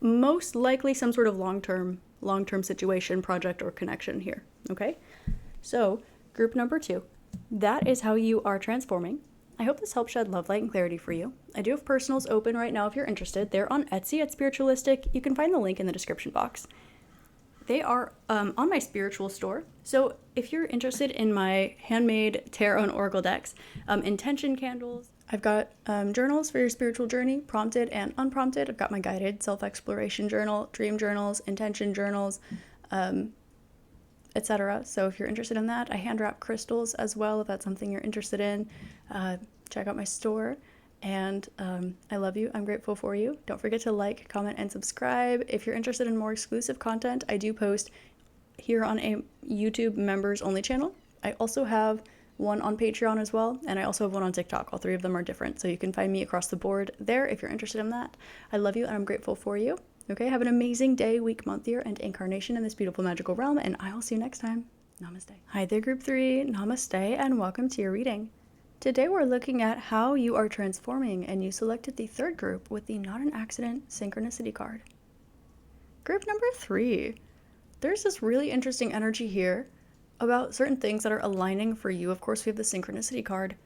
A: Most likely some sort of long-term situation, project, or connection here, okay? So, group number 2, that is how you are transforming. I hope this helps shed love, light, and clarity for you. I do have personals open right now if you're interested. They're on Etsy at Spiritualistik. You can find the link in the description box. They are on my spiritual store. So if you're interested in my handmade tarot and oracle decks, intention candles, I've got journals for your spiritual journey, prompted and unprompted. I've got my guided self-exploration journal, dream journals, intention journals, etc. So if you're interested in that, I hand wrap crystals as well. If that's something you're interested in, check out my store. And I love you. I'm grateful for you. Don't forget to like, comment, and subscribe. If you're interested in more exclusive content, I do post here on a YouTube members only channel. I also have one on Patreon as well, and I also have one on TikTok. All 3 of them are different, so you can find me across the board there if you're interested in that. I love you, and I'm grateful for you. Okay, have an amazing day, week, month, year, and incarnation in this beautiful magical realm, and I will see you next time. Namaste. Hi there, group 3. Namaste, and welcome to your reading. Today we're looking at how you are transforming, and you selected the 3rd group with the Not an Accident Synchronicity card. Group number 3. There's this really interesting energy here about certain things that are aligning for you. Of course, we have the Synchronicity card,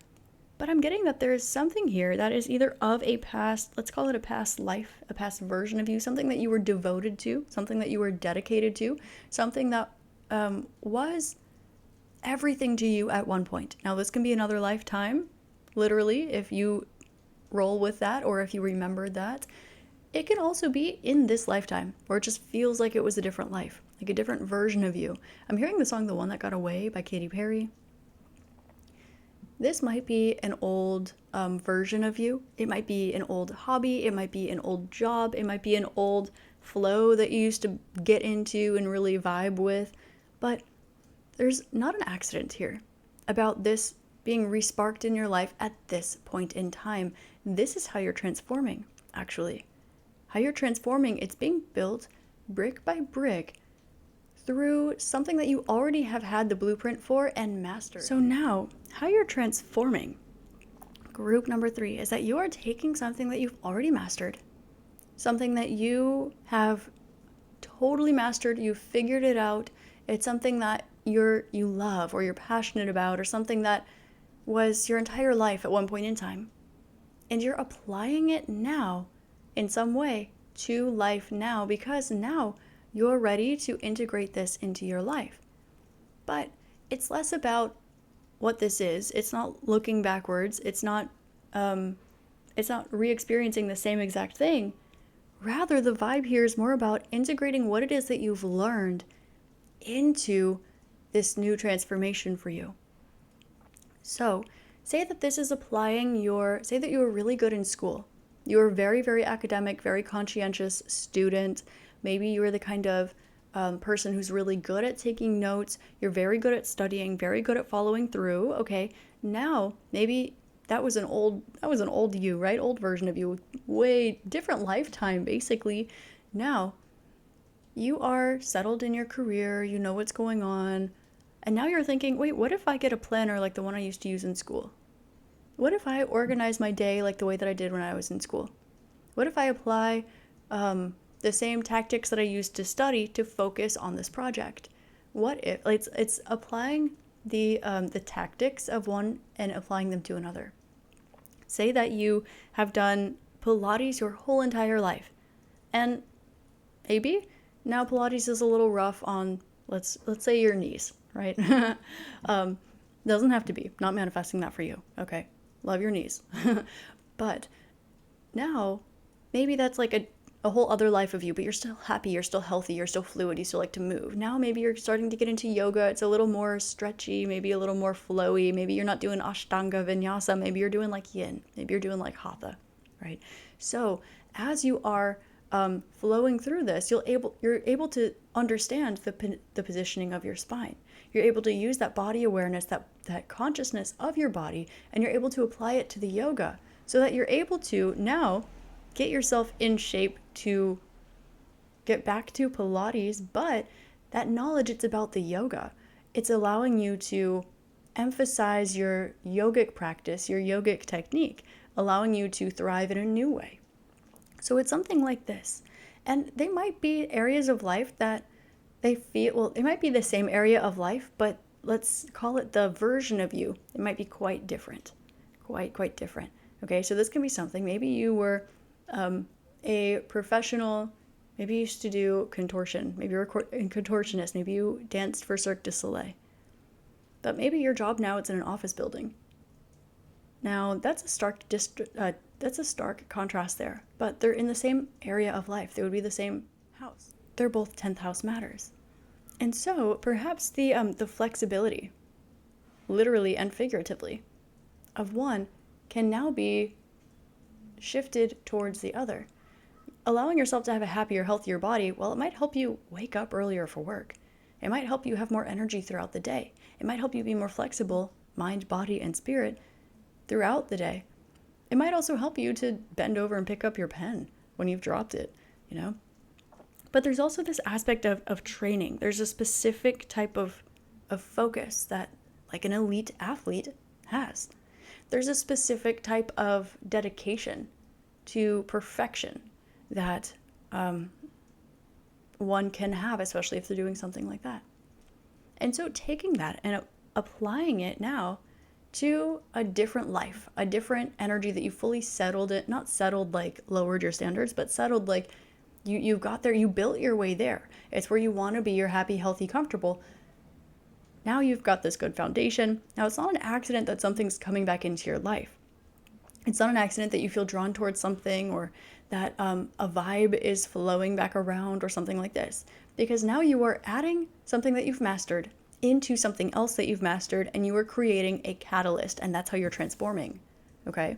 A: but I'm getting that there's something here that is either of a past, let's call it a past life, a past version of you, something that you were devoted to, something that you were dedicated to, something that was everything to you at one point. Now, this can be another lifetime, literally, if you roll with that or if you remembered that. It can also be in this lifetime where it just feels like it was a different life, like a different version of you. I'm hearing the song The One That Got Away by Katy Perry. This might be an old version of you. It might be an old hobby. It might be an old job. It might be an old flow that you used to get into and really vibe with. But there's not an accident here about this being resparked in your life at this point in time. This is how you're transforming, actually. How you're transforming, it's being built brick by brick through something that you already have had the blueprint for and mastered. So now, how you're transforming, group number 3, is that you are taking something that you've already mastered, something that you have totally mastered, you've figured it out, it's something that you love or you're passionate about, or something that was your entire life at one point in time, and you're applying it now in some way to life now, because now you're ready to integrate this into your life. But it's less about what this is. It's not looking backwards. It's not re-experiencing the same exact thing. Rather, the vibe here is more about integrating what it is that you've learned into this new transformation for you. So say that this is say that you were really good in school. You were very, very academic, very conscientious student. Maybe you were the kind of person who's really good at taking notes. You're very good at studying, very good at following through. Okay, now maybe that was an old you, right? Old version of you, way different lifetime, basically. Now you are settled in your career, you know what's going on, and now you're thinking, wait, what if I get a planner like the one I used to use in school? What if I organize my day like the way that I did when I was in school? What if I apply the same tactics that I used to study to focus on this project? What if it's applying the tactics of one and applying them to another? Say that you have done Pilates your whole entire life, and maybe now Pilates is a little rough on let's say your knees, right? Doesn't have to be. Not manifesting that for you. Okay, love your knees, but now maybe that's like a whole other life of you, but you're still happy, you're still healthy, you're still fluid, you still like to move. Now maybe you're starting to get into yoga. It's a little more stretchy, maybe a little more flowy. Maybe you're not doing Ashtanga Vinyasa. Maybe you're doing like Yin. Maybe you're doing like Hatha, right? So as you are flowing through this, you're able to understand the positioning of your spine. You're able to use that body awareness, that consciousness of your body, and you're able to apply it to the yoga so that you're able to now get yourself in shape to get back to Pilates, but that knowledge, it's about the yoga. It's allowing you to emphasize your yogic practice, your yogic technique, allowing you to thrive in a new way. So it's something like this. And they might be areas of life that it might be the same area of life, but let's call it the version of you. It might be quite different, quite different. Okay, so this can be something. Maybe you were a professional, maybe you used to do contortion, maybe you're a contortionist, maybe you danced for Cirque du Soleil. But maybe your job now it's in an office building. Now that's a stark contrast there, but they're in the same area of life. They would be the same house. They're both 10th house matters. And so perhaps the flexibility, literally and figuratively, of one can now be shifted towards the other. Allowing yourself to have a happier, healthier body, well, it might help you wake up earlier for work. It might help you have more energy throughout the day. It might help you be more flexible, mind, body, and spirit throughout the day. It might also help you to bend over and pick up your pen when you've dropped it, you know? But there's also this aspect of training. There's a specific type of focus that like an elite athlete has. There's a specific type of dedication to perfection that one can have, especially if they're doing something like that. And so taking that and applying it now to a different life, a different energy that you fully settled it, not settled like lowered your standards, but settled like you got there, you built your way there. It's where you want to be, you're happy, healthy, comfortable. Now you've got this good foundation. Now it's not an accident that something's coming back into your life. It's not an accident that you feel drawn towards something or that a vibe is flowing back around or something like this. Because now you are adding something that you've mastered into something else that you've mastered, and you are creating a catalyst, and that's how you're transforming, okay?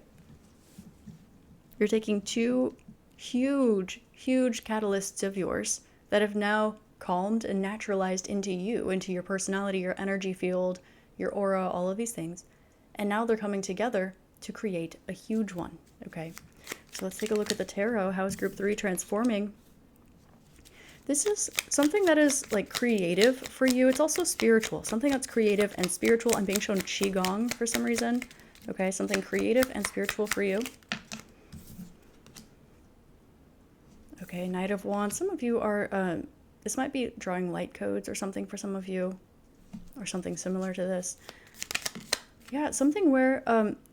A: You're taking two huge catalysts of yours that have now calmed and naturalized into you, into your personality, your energy field, your aura, all of these things. And now they're coming together to create a huge one, okay? So let's take a look at the tarot. How is group 3 transforming? This is something that is like creative for you. It's also spiritual, something that's creative and spiritual. I'm being shown Qigong for some reason. Okay, something creative and spiritual for you. Okay, Knight of Wands. Some of you are, this might be drawing light codes or something for some of you, or something similar to this. Yeah, something where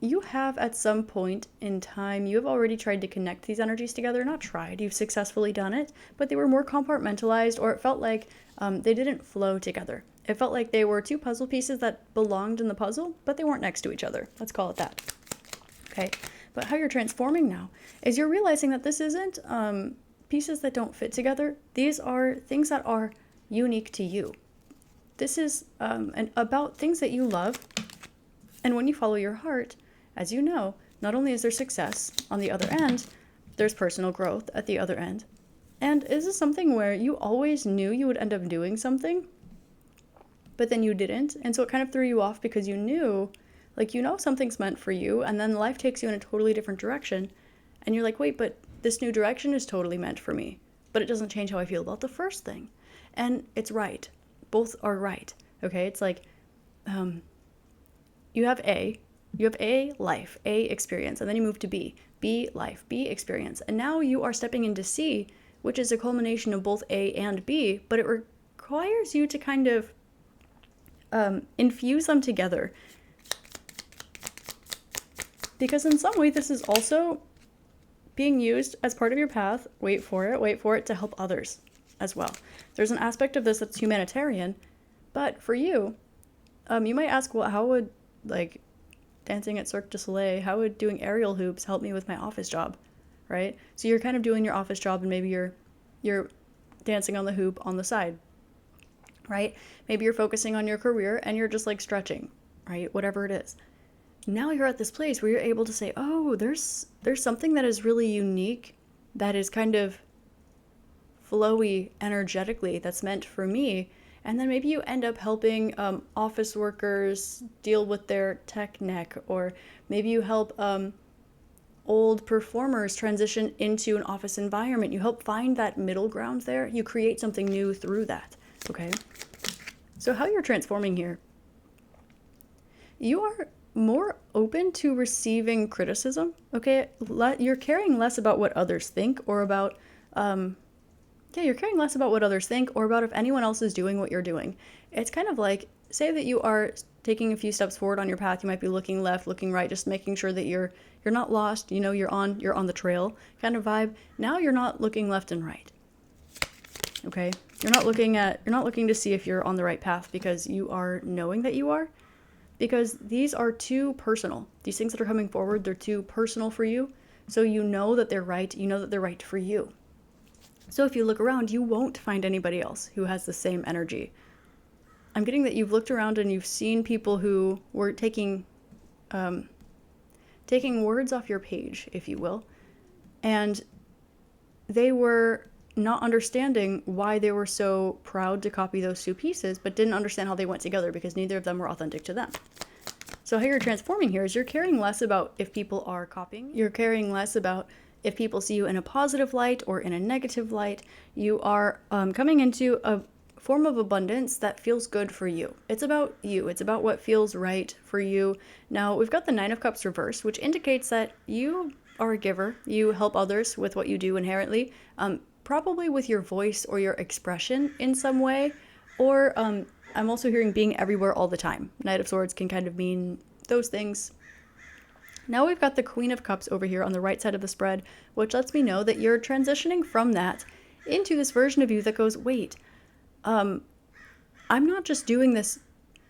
A: you have at some point in time, you have already tried to connect these energies together. Not tried, you've successfully done it, but they were more compartmentalized, or it felt like they didn't flow together. It felt like they were two puzzle pieces that belonged in the puzzle, but they weren't next to each other. Let's call it that. Okay, but how you're transforming now is you're realizing that this isn't pieces that don't fit together. These are things that are unique to you. This is about things that you love, And when you follow your heart, as you know, not only is there success on the other end, there's personal growth at the other end. And is this something where you always knew you would end up doing something, but then you didn't? And so it kind of threw you off because you knew, like, you know something's meant for you, and then life takes you in a totally different direction. And you're like, wait, but this new direction is totally meant for me. But it doesn't change how I feel about the first thing. And it's right. Both are right. Okay? It's like, you have A life, A experience, and then you move to B life, B experience. And now you are stepping into C, which is a culmination of both A and B, but it requires you to kind of infuse them together. Because in some way, this is also being used as part of your path, wait for it, to help others as well. There's an aspect of this that's humanitarian, but for you, you might ask, well, how would, like, dancing at Cirque du Soleil, how would doing aerial hoops help me with my office job, right? So you're kind of doing your office job, and maybe you're dancing on the hoop on the side, right? Maybe you're focusing on your career and you're just like stretching, right? Whatever it is. Now you're at this place where you're able to say, oh, there's something that is really unique, that is kind of flowy energetically, that's meant for me. And then maybe you end up helping office workers deal with their tech neck, or maybe you help old performers transition into an office environment. You help find that middle ground there. You create something new through that, okay? So how you're transforming here, you are more open to receiving criticism, okay? You're caring less about what others think, or about, you're caring less about what others think, or about if anyone else is doing what you're doing. It's kind of like, say that you are taking a few steps forward on your path, you might be looking left, looking right, just making sure that you're not lost, you know, you're on the trail kind of vibe. Now you're not looking left and right. Okay? You're not looking to see if you're on the right path, because you are knowing that you are. Because these are too personal. These things that are coming forward, they're too personal for you. So you know that they're right. You know that they're right for you. So if you look around, you won't find anybody else who has the same energy. I'm getting that you've looked around and you've seen people who were taking words off your page, if you will, and they were not understanding why they were so proud to copy those two pieces, but didn't understand how they went together, because neither of them were authentic to them. So how you're transforming here is you're caring less about if people are copying. You're caring less about if people see you in a positive light or in a negative light. You are coming into a form of abundance that feels good for you. It's about you. It's about what feels right for you. Now, we've got the Nine of Cups reversed, which indicates that you are a giver. You help others with what you do inherently, probably with your voice or your expression in some way. Or I'm also hearing being everywhere all the time. Knight of Swords can kind of mean those things. Now we've got the Queen of Cups over here on the right side of the spread, which lets me know that you're transitioning from that into this version of you that goes, wait, I'm not just doing this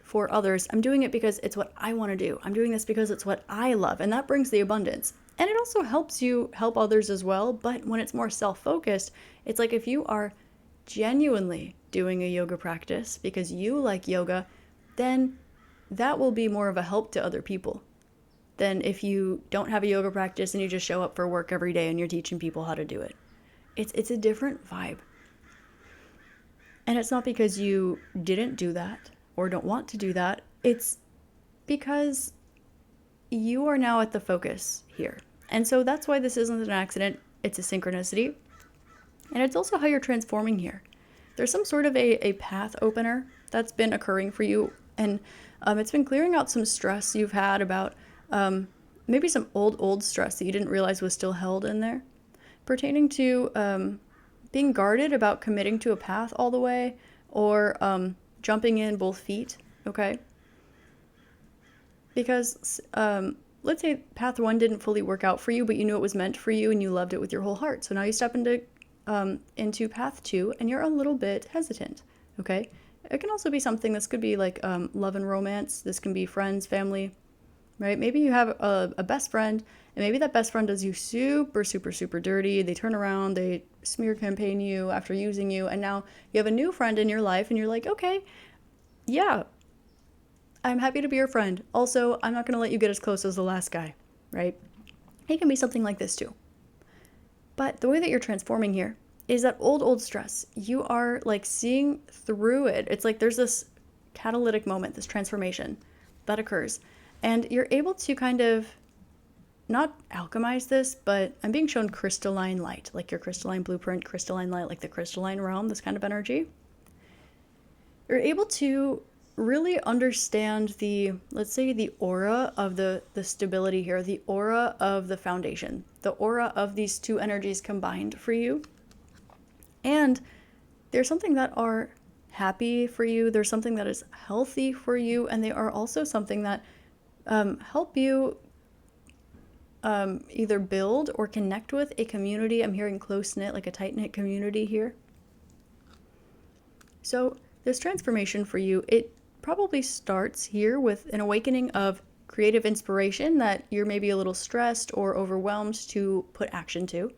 A: for others. I'm doing it because it's what I want to do. I'm doing this because it's what I love. And that brings the abundance. And it also helps you help others as well. But when it's more self-focused, it's like if you are genuinely doing a yoga practice because you like yoga, then that will be more of a help to other people than if you don't have a yoga practice and you just show up for work every day and you're teaching people how to do it. It's a different vibe. And it's not because you didn't do that or don't want to do that. It's because you are now at the focus here. And so that's why this isn't an accident. It's a synchronicity. And it's also how you're transforming here. There's some sort of a path opener that's been occurring for you. And it's been clearing out some stress you've had about maybe some old stress that you didn't realize was still held in there, pertaining to being guarded about committing to a path all the way, or jumping in both feet, okay? Because let's say path 1 didn't fully work out for you, but you knew it was meant for you and you loved it with your whole heart. So now you step into path 2 and you're a little bit hesitant, okay? It can also be something, this could be like love and romance. This can be friends, family, right? Maybe you have a best friend, and maybe that best friend does you super, super, super dirty. They turn around, they smear campaign you after using you, and now you have a new friend in your life, and you're like, okay, yeah, I'm happy to be your friend. Also, I'm not going to let you get as close as the last guy, right? It can be something like this too. But the way that you're transforming here is that old stress. You are like seeing through it. It's like there's this catalytic moment, this transformation that occurs. And you're able to kind of not alchemize this, but I'm being shown crystalline light, like your crystalline blueprint, crystalline light, like the crystalline realm, this kind of energy. You're able to really understand the, let's say, the aura of the stability here, the aura of the foundation, the aura of these two energies combined for you. And there's something that are happy for you, there's something that is healthy for you, and they are also something that help you either build or connect with a community. I'm hearing close-knit, like a tight-knit community here. So this transformation for you, it probably starts here with an awakening of creative inspiration that you're maybe a little stressed or overwhelmed to put action to.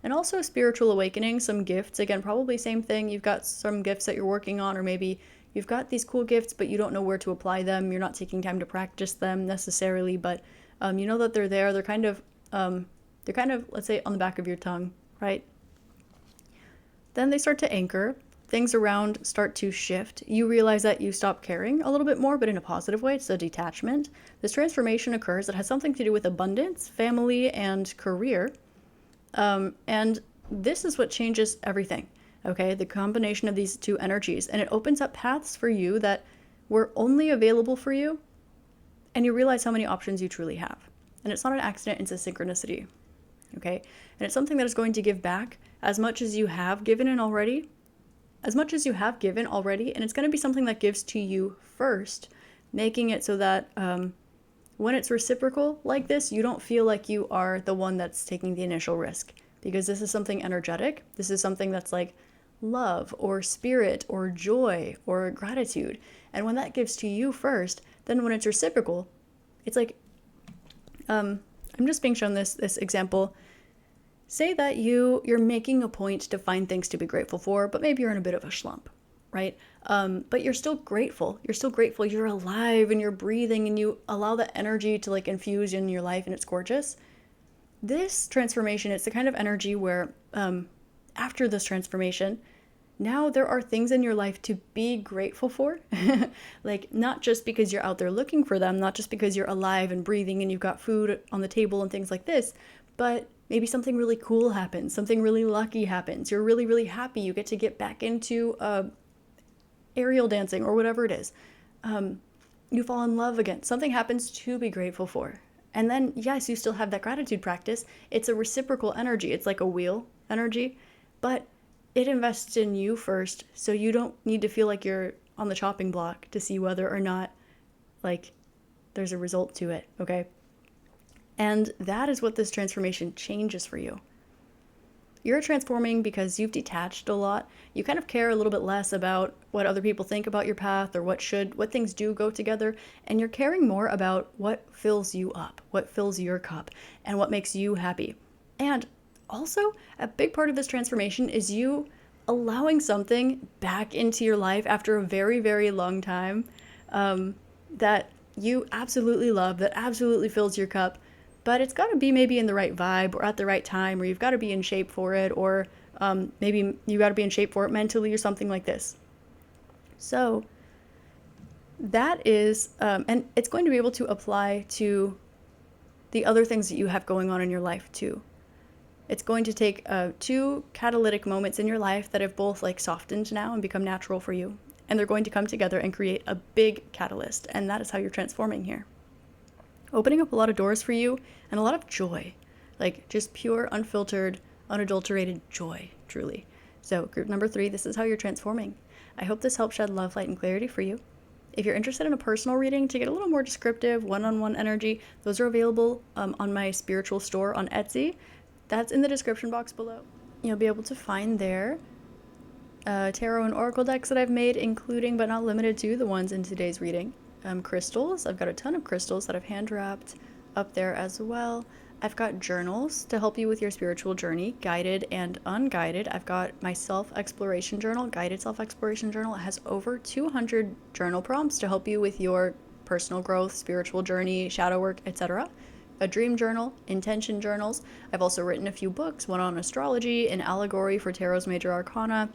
A: And also a spiritual awakening, some gifts. Again, probably same thing. You've got some gifts that you're working on, or maybe you've got these cool gifts, but you don't know where to apply them. You're not taking time to practice them necessarily, but you know that they're there. They're kind of, let's say, on the back of your tongue, right? Then they start to anchor. Things around start to shift. You realize that you stop caring a little bit more, but in a positive way. It's a detachment. This transformation occurs. It has something to do with abundance, family, and career. And this is what changes everything, okay? The combination of these two energies. And it opens up paths for you that were only available for you. And you realize how many options you truly have. And it's not an accident, it's a synchronicity, okay? And it's something that is going to give back as much as you have given already. And it's going to be something that gives to you first, making it so that when it's reciprocal like this, you don't feel like you are the one that's taking the initial risk, because this is something energetic. This is something that's like love or spirit or joy or gratitude. And when that gives to you first, then when it's reciprocal, it's like, I'm just being shown this example. Say that you're making a point to find things to be grateful for, but maybe you're in a bit of a slump, right? But you're still grateful. You're alive and you're breathing, and you allow that energy to like infuse in your life, and it's gorgeous. This transformation, it's the kind of energy where after this transformation, now there are things in your life to be grateful for. Like, not just because you're out there looking for them, not just because you're alive and breathing and you've got food on the table and things like this, but maybe something really cool happens, something really lucky happens. You're really, really happy. You get to get back into aerial dancing or whatever it is. You fall in love again. Something happens to be grateful for. And then, yes, you still have that gratitude practice. It's a reciprocal energy. It's like a wheel energy, but it invests in you first. So you don't need to feel like you're on the chopping block to see whether or not like there's a result to it. Okay. And that is what this transformation changes for you. You're transforming because you've detached a lot. You kind of care a little bit less about what other people think about your path or what things do go together. And you're caring more about what fills you up, what fills your cup, and what makes you happy. And also, a big part of this transformation is you allowing something back into your life after a very, very long time that you absolutely love, that absolutely fills your cup. But it's got to be maybe in the right vibe or at the right time, or you've got to be in shape for it, or maybe you got to be in shape for it mentally or something like this. So that is, and it's going to be able to apply to the other things that you have going on in your life too. It's going to take two catalytic moments in your life that have both like softened now and become natural for you. And they're going to come together and create a big catalyst. And that is how you're transforming here. Opening up a lot of doors for you and a lot of joy, like just pure, unfiltered, unadulterated joy, truly. So group number 3, this is how you're transforming. I hope this helps shed love, light, and clarity for you. If you're interested in a personal reading to get a little more descriptive, one-on-one energy, those are available on my spiritual store on Etsy. That's in the description box below. You'll be able to find there tarot and oracle decks that I've made, including but not limited to the ones in today's reading. Crystals. I've got a ton of crystals that I've hand wrapped up there as well. I've got journals to help you with your spiritual journey, guided and unguided. I've got my self-exploration journal, guided self-exploration journal. It has over 200 journal prompts to help you with your personal growth, spiritual journey, shadow work, etc. A dream journal, intention journals. I've also written a few books, one on astrology, an allegory for Tarot's major arcana.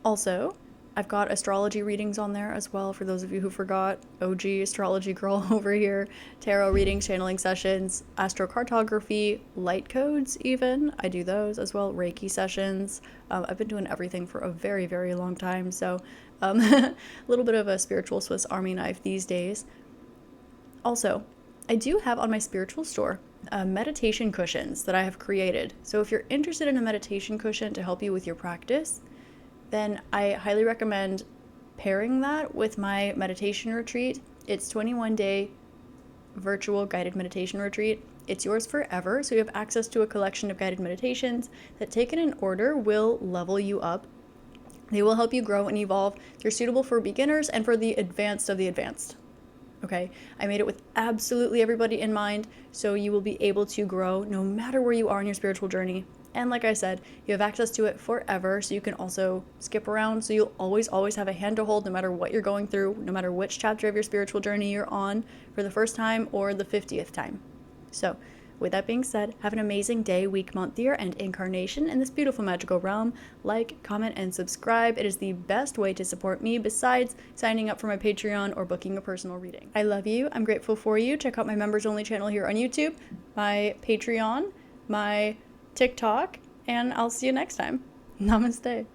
A: Also, I've got astrology readings on there as well for those of you who forgot. OG astrology girl over here. Tarot readings, channeling sessions, astrocartography, light codes even. I do those as well. Reiki sessions. I've been doing everything for a very, very long time. So a little bit of a spiritual Swiss Army knife these days. Also, I do have on my spiritual store meditation cushions that I have created. So if you're interested in a meditation cushion to help you with your practice, then I highly recommend pairing that with my meditation retreat. It's 21-day virtual guided meditation retreat. It's yours forever, so you have access to a collection of guided meditations that, taken in order, will level you up. They will help you grow and evolve. They're suitable for beginners and for the advanced of the advanced. Okay, I made it with absolutely everybody in mind, so you will be able to grow no matter where you are in your spiritual journey. And like I said, you have access to it forever, so you can also skip around, so you'll always have a hand to hold no matter what you're going through, no matter which chapter of your spiritual journey you're on for the first time or the 50th time. So, with that being said, have an amazing day, week, month, year, and incarnation in this beautiful magical realm. Like, comment, and subscribe. It is the best way to support me besides signing up for my Patreon or booking a personal reading. I love you. I'm grateful for you. Check out my members only channel here on YouTube, my Patreon, my TikTok, and I'll see you next time. Namaste.